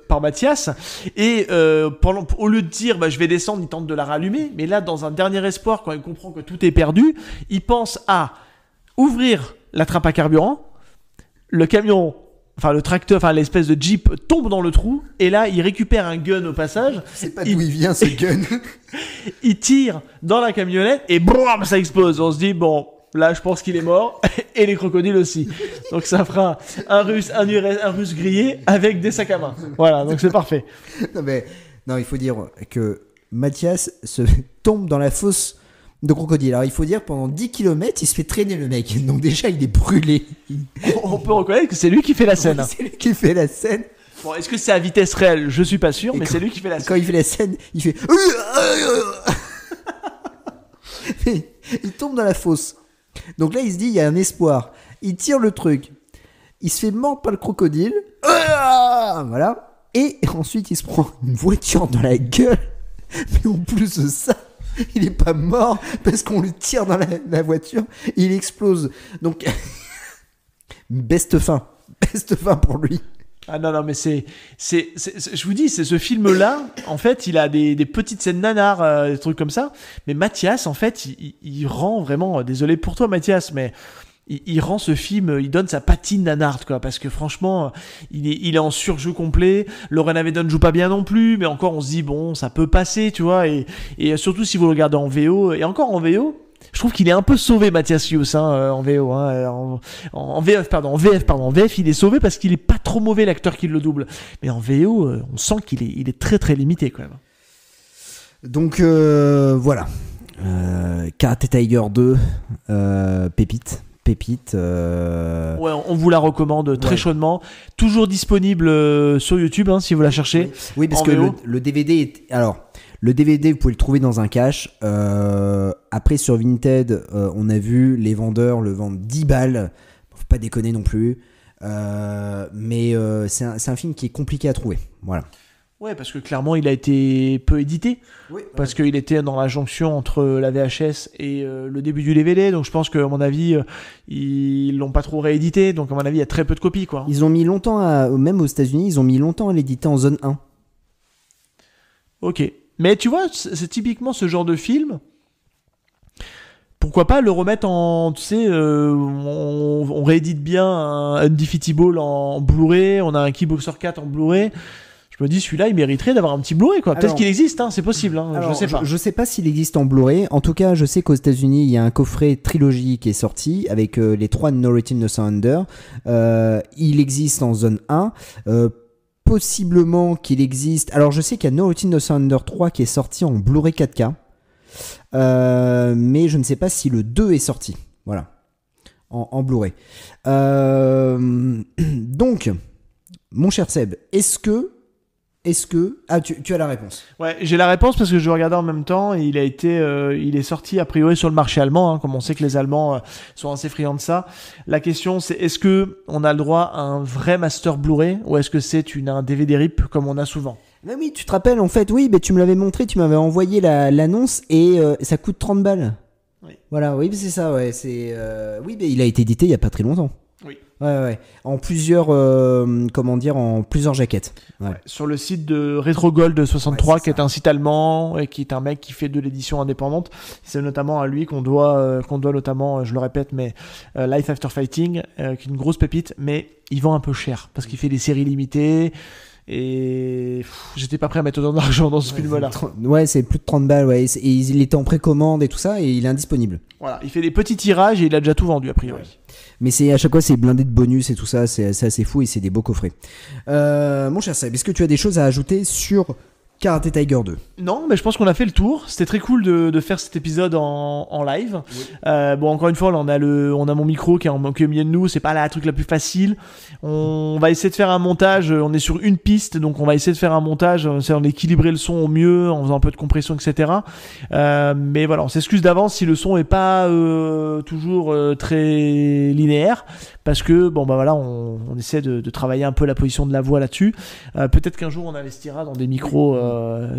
par Mathias et au lieu de dire je vais descendre, il tente de la rallumer. Mais là, dans un dernier espoir, quand il comprend que tout est perdu, il pense à ouvrir la trappe à carburant. Le camion. Enfin, le tracteur, l'espèce de Jeep tombe dans le trou, et là, il récupère un gun au passage. Je sais pas d'où il vient, ce gun. Il tire dans la camionnette, et boum, ça explose. On se dit, bon, là, je pense qu'il est mort, et les crocodiles aussi. Donc, ça fera un russe grillé avec des sacs à main. Voilà, donc c'est parfait. Non, il faut dire que Mathias tombe dans la fosse de crocodile. Alors il faut dire pendant 10 km il se fait traîner le mec. Donc déjà il est brûlé. On peut reconnaître que c'est lui qui fait la scène. C'est lui qui fait la scène. Bon, est-ce que c'est à vitesse réelle? Je suis pas sûr, mais c'est lui qui fait la scène. Quand il fait la scène, il fait il tombe dans la fosse. Donc là il se dit il y a un espoir. Il tire le truc. Il se fait mordre par le crocodile. Voilà. Et ensuite il se prend une voiture dans la gueule. Mais en plus de ça, il est pas mort parce qu'on lui tire dans la voiture, il explose. Donc, best fin pour lui. Ah non, mais je vous dis, c'est ce film-là, en fait, il a des petites scènes nanars, des trucs comme ça. Mais Mathias, en fait, il rend vraiment, désolé pour toi Mathias, mais il rend ce film, il donne sa patine nanarde, quoi, parce que franchement, il est en surjeu complet. Lauren Hedon joue pas bien non plus, mais encore on se dit bon, ça peut passer, tu vois, et surtout si vous le regardez en VO, et encore en VO, Je trouve qu'il est un peu sauvé, Mathias Hues, en VO, en VF, pardon, en VF, il est sauvé parce qu'il est pas trop mauvais, l'acteur qui le double. Mais en VO, on sent qu'il est très très limité quand même. Donc voilà. Karate Tiger 2, pépite. Ouais, on vous la recommande très chaudement. Toujours disponible sur YouTube si vous la cherchez. Oui, parce que le DVD est... Alors, le DVD, vous pouvez le trouver dans un cache. Après, sur Vinted, on a vu les vendeurs le vendre 10 balles. Faut pas déconner non plus. Mais c'est un film qui est compliqué à trouver. Voilà. Ouais, parce que clairement, il a été peu édité. Oui, parce qu'il était dans la jonction entre la VHS et le début du DVD. Donc, je pense qu'à mon avis, ils l'ont pas trop réédité. Donc, à mon avis, il y a très peu de copies, quoi. Ils ont mis longtemps, même aux États-Unis, ils ont mis longtemps à l'éditer en zone 1. Ok. Mais tu vois, c'est typiquement ce genre de film. Pourquoi pas le remettre en... Tu sais, on réédite bien un Undefeatable en Blu-ray. On a un Kickboxer 4 en Blu-ray. Je me dis, celui-là, il mériterait d'avoir un petit Blu-ray, quoi. Peut-être qu'il existe, c'est possible. Alors, je sais pas. Je sais pas s'il existe en Blu-ray. En tout cas, je sais qu'aux États-Unis, il y a un coffret trilogie qui est sorti avec les 3 No Return No Surrender. Il existe en zone 1. Possiblement qu'il existe. Alors, je sais qu'il y a No Return No Surrender 3 qui est sorti en Blu-ray 4K. Mais je ne sais pas si le 2 est sorti. Voilà. En Blu-ray. Donc, mon cher Seb, est-ce que... Ah, tu as la réponse. Ouais, j'ai la réponse parce que je regardais en même temps et il est sorti a priori sur le marché allemand, comme on sait que les Allemands sont assez friands de ça. La question c'est, est-ce que on a le droit à un vrai master Blu-ray ou est-ce que c'est un DVD RIP comme on a souvent? Mais oui, tu te rappelles en fait, oui, tu me l'avais montré, tu m'avais envoyé l'annonce et ça coûte 30 balles. Oui. Voilà, oui, c'est ça, ouais, oui, mais il a été édité il y a pas très longtemps. Oui. Ouais. En plusieurs, en plusieurs jaquettes. Ouais. Ouais, sur le site de Retro Gold 63, qui est un site allemand et qui est un mec qui fait de l'édition indépendante. C'est notamment à lui qu'on doit notamment, je le répète, mais Life After Fighting, qui est une grosse pépite, mais il vend un peu cher parce qu'il fait des séries limitées. Et j'étais pas prêt à mettre autant d'argent dans ce film-là. Ouais, c'est plus de 30 balles, ouais. Et il était en précommande et tout ça, et il est indisponible. Voilà, il fait des petits tirages et il a déjà tout vendu, a priori. Ouais. Mais à chaque fois, c'est blindé de bonus et tout ça, c'est assez fou et c'est des beaux coffrets. Mon cher Seb, est-ce que tu as des choses à ajouter sur Karate Tiger 2? Non, mais je pense qu'on a fait le tour. C'était très cool de faire cet épisode en live. Oui. Bon, encore une fois, là, on a mon micro qui est au milieu de nous. C'est pas la truc la plus facile. On va essayer de faire un montage. On est sur une piste, donc on va essayer de faire un montage. On équilibrer le son au mieux en faisant un peu de compression, etc. Mais voilà, on s'excuse d'avance si le son est pas toujours très linéaire, parce que voilà, on essaie de travailler un peu la position de la voix là-dessus. Peut-être qu'un jour on investira dans des micros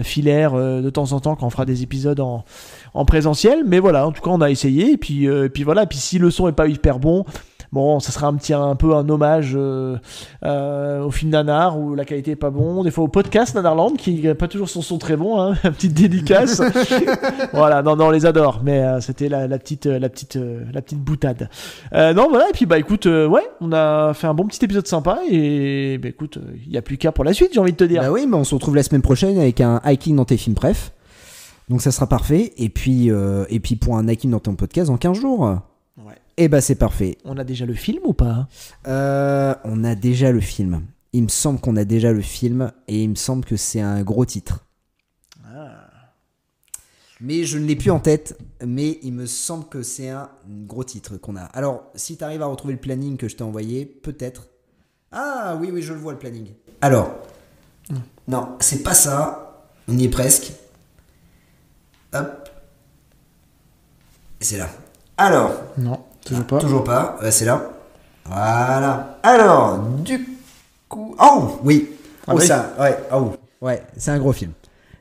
filaires de temps en temps quand on fera des épisodes en présentiel, mais voilà, en tout cas on a essayé et puis voilà, et puis si le son est pas hyper bon, ça sera un peu un hommage au film Nanar où la qualité est pas bon, des fois au podcast Nanarland qui n'a pas toujours son son très bon, hein, une petite dédicace. Voilà, non, on les adore, mais c'était la petite boutade. Non, voilà, et puis écoute, ouais, on a fait un bon petit épisode sympa et écoute, il y a plus qu'à pour la suite, j'ai envie de te dire. Bah oui, mais on se retrouve la semaine prochaine avec un hiking dans tes films préf. Donc ça sera parfait, et puis pour un hiking dans ton podcast en 15 jours. Ouais. Et c'est parfait. On a déjà le film ou pas? On a déjà le film. Il me semble qu'on a déjà le film et il me semble que c'est un gros titre. Ah. Mais je ne l'ai plus en tête, mais il me semble que c'est un gros titre qu'on a. Alors, si tu arrives à retrouver le planning que je t'ai envoyé, peut-être. Ah oui, je le vois le planning. Alors, non, c'est pas ça. On y est presque. Hop. C'est là. Alors. Non, toujours pas. Toujours pas. C'est là. Voilà. Alors, du coup. Oh, oui. Oui. Ça. Ouais. Oh, ouais. C'est un gros film.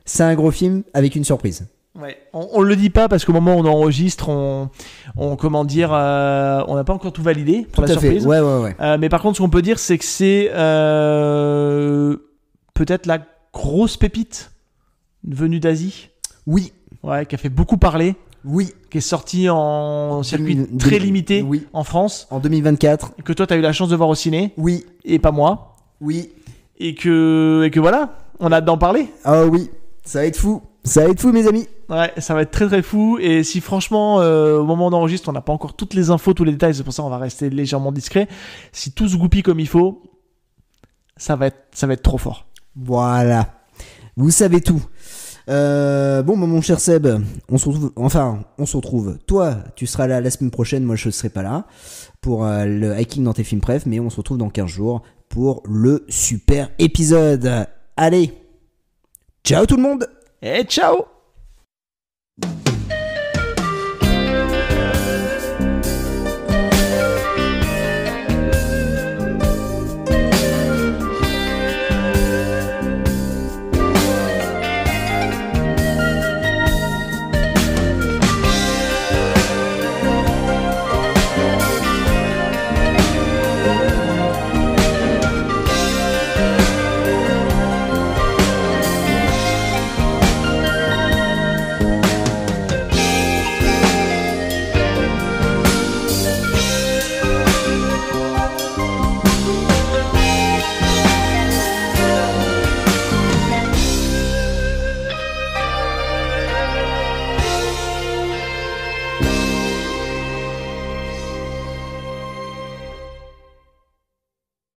C'est un gros film avec une surprise. Ouais. On le dit pas parce qu'au moment où on enregistre, on comment dire, on n'a pas encore tout validé pour tout la surprise. Fait. Ouais. Mais par contre, ce qu'on peut dire, c'est que c'est peut-être la grosse pépite venue d'Asie. Oui. Ouais, qui a fait beaucoup parler. Oui. Qui est sorti en circuit très limité en France. En 2024. Que toi, tu as eu la chance de voir au ciné. Oui. Et pas moi. Oui. Et que voilà, on a hâte d'en parler. Ah oui, ça va être fou. Ça va être fou, mes amis. Ouais, ça va être très très fou. Et si franchement, au moment où on enregistre, on n'a pas encore toutes les infos, tous les détails, c'est pour ça qu'on va rester légèrement discret. Si tout se goupille comme il faut, ça va être trop fort. Voilà. Vous savez tout. Bon, mon cher Seb, on se retrouve. Toi, tu seras là la semaine prochaine. Moi, je ne serai pas là pour le hiking dans tes films préf. Mais on se retrouve dans 15 jours pour le super épisode. Allez, ciao tout le monde. Et ciao.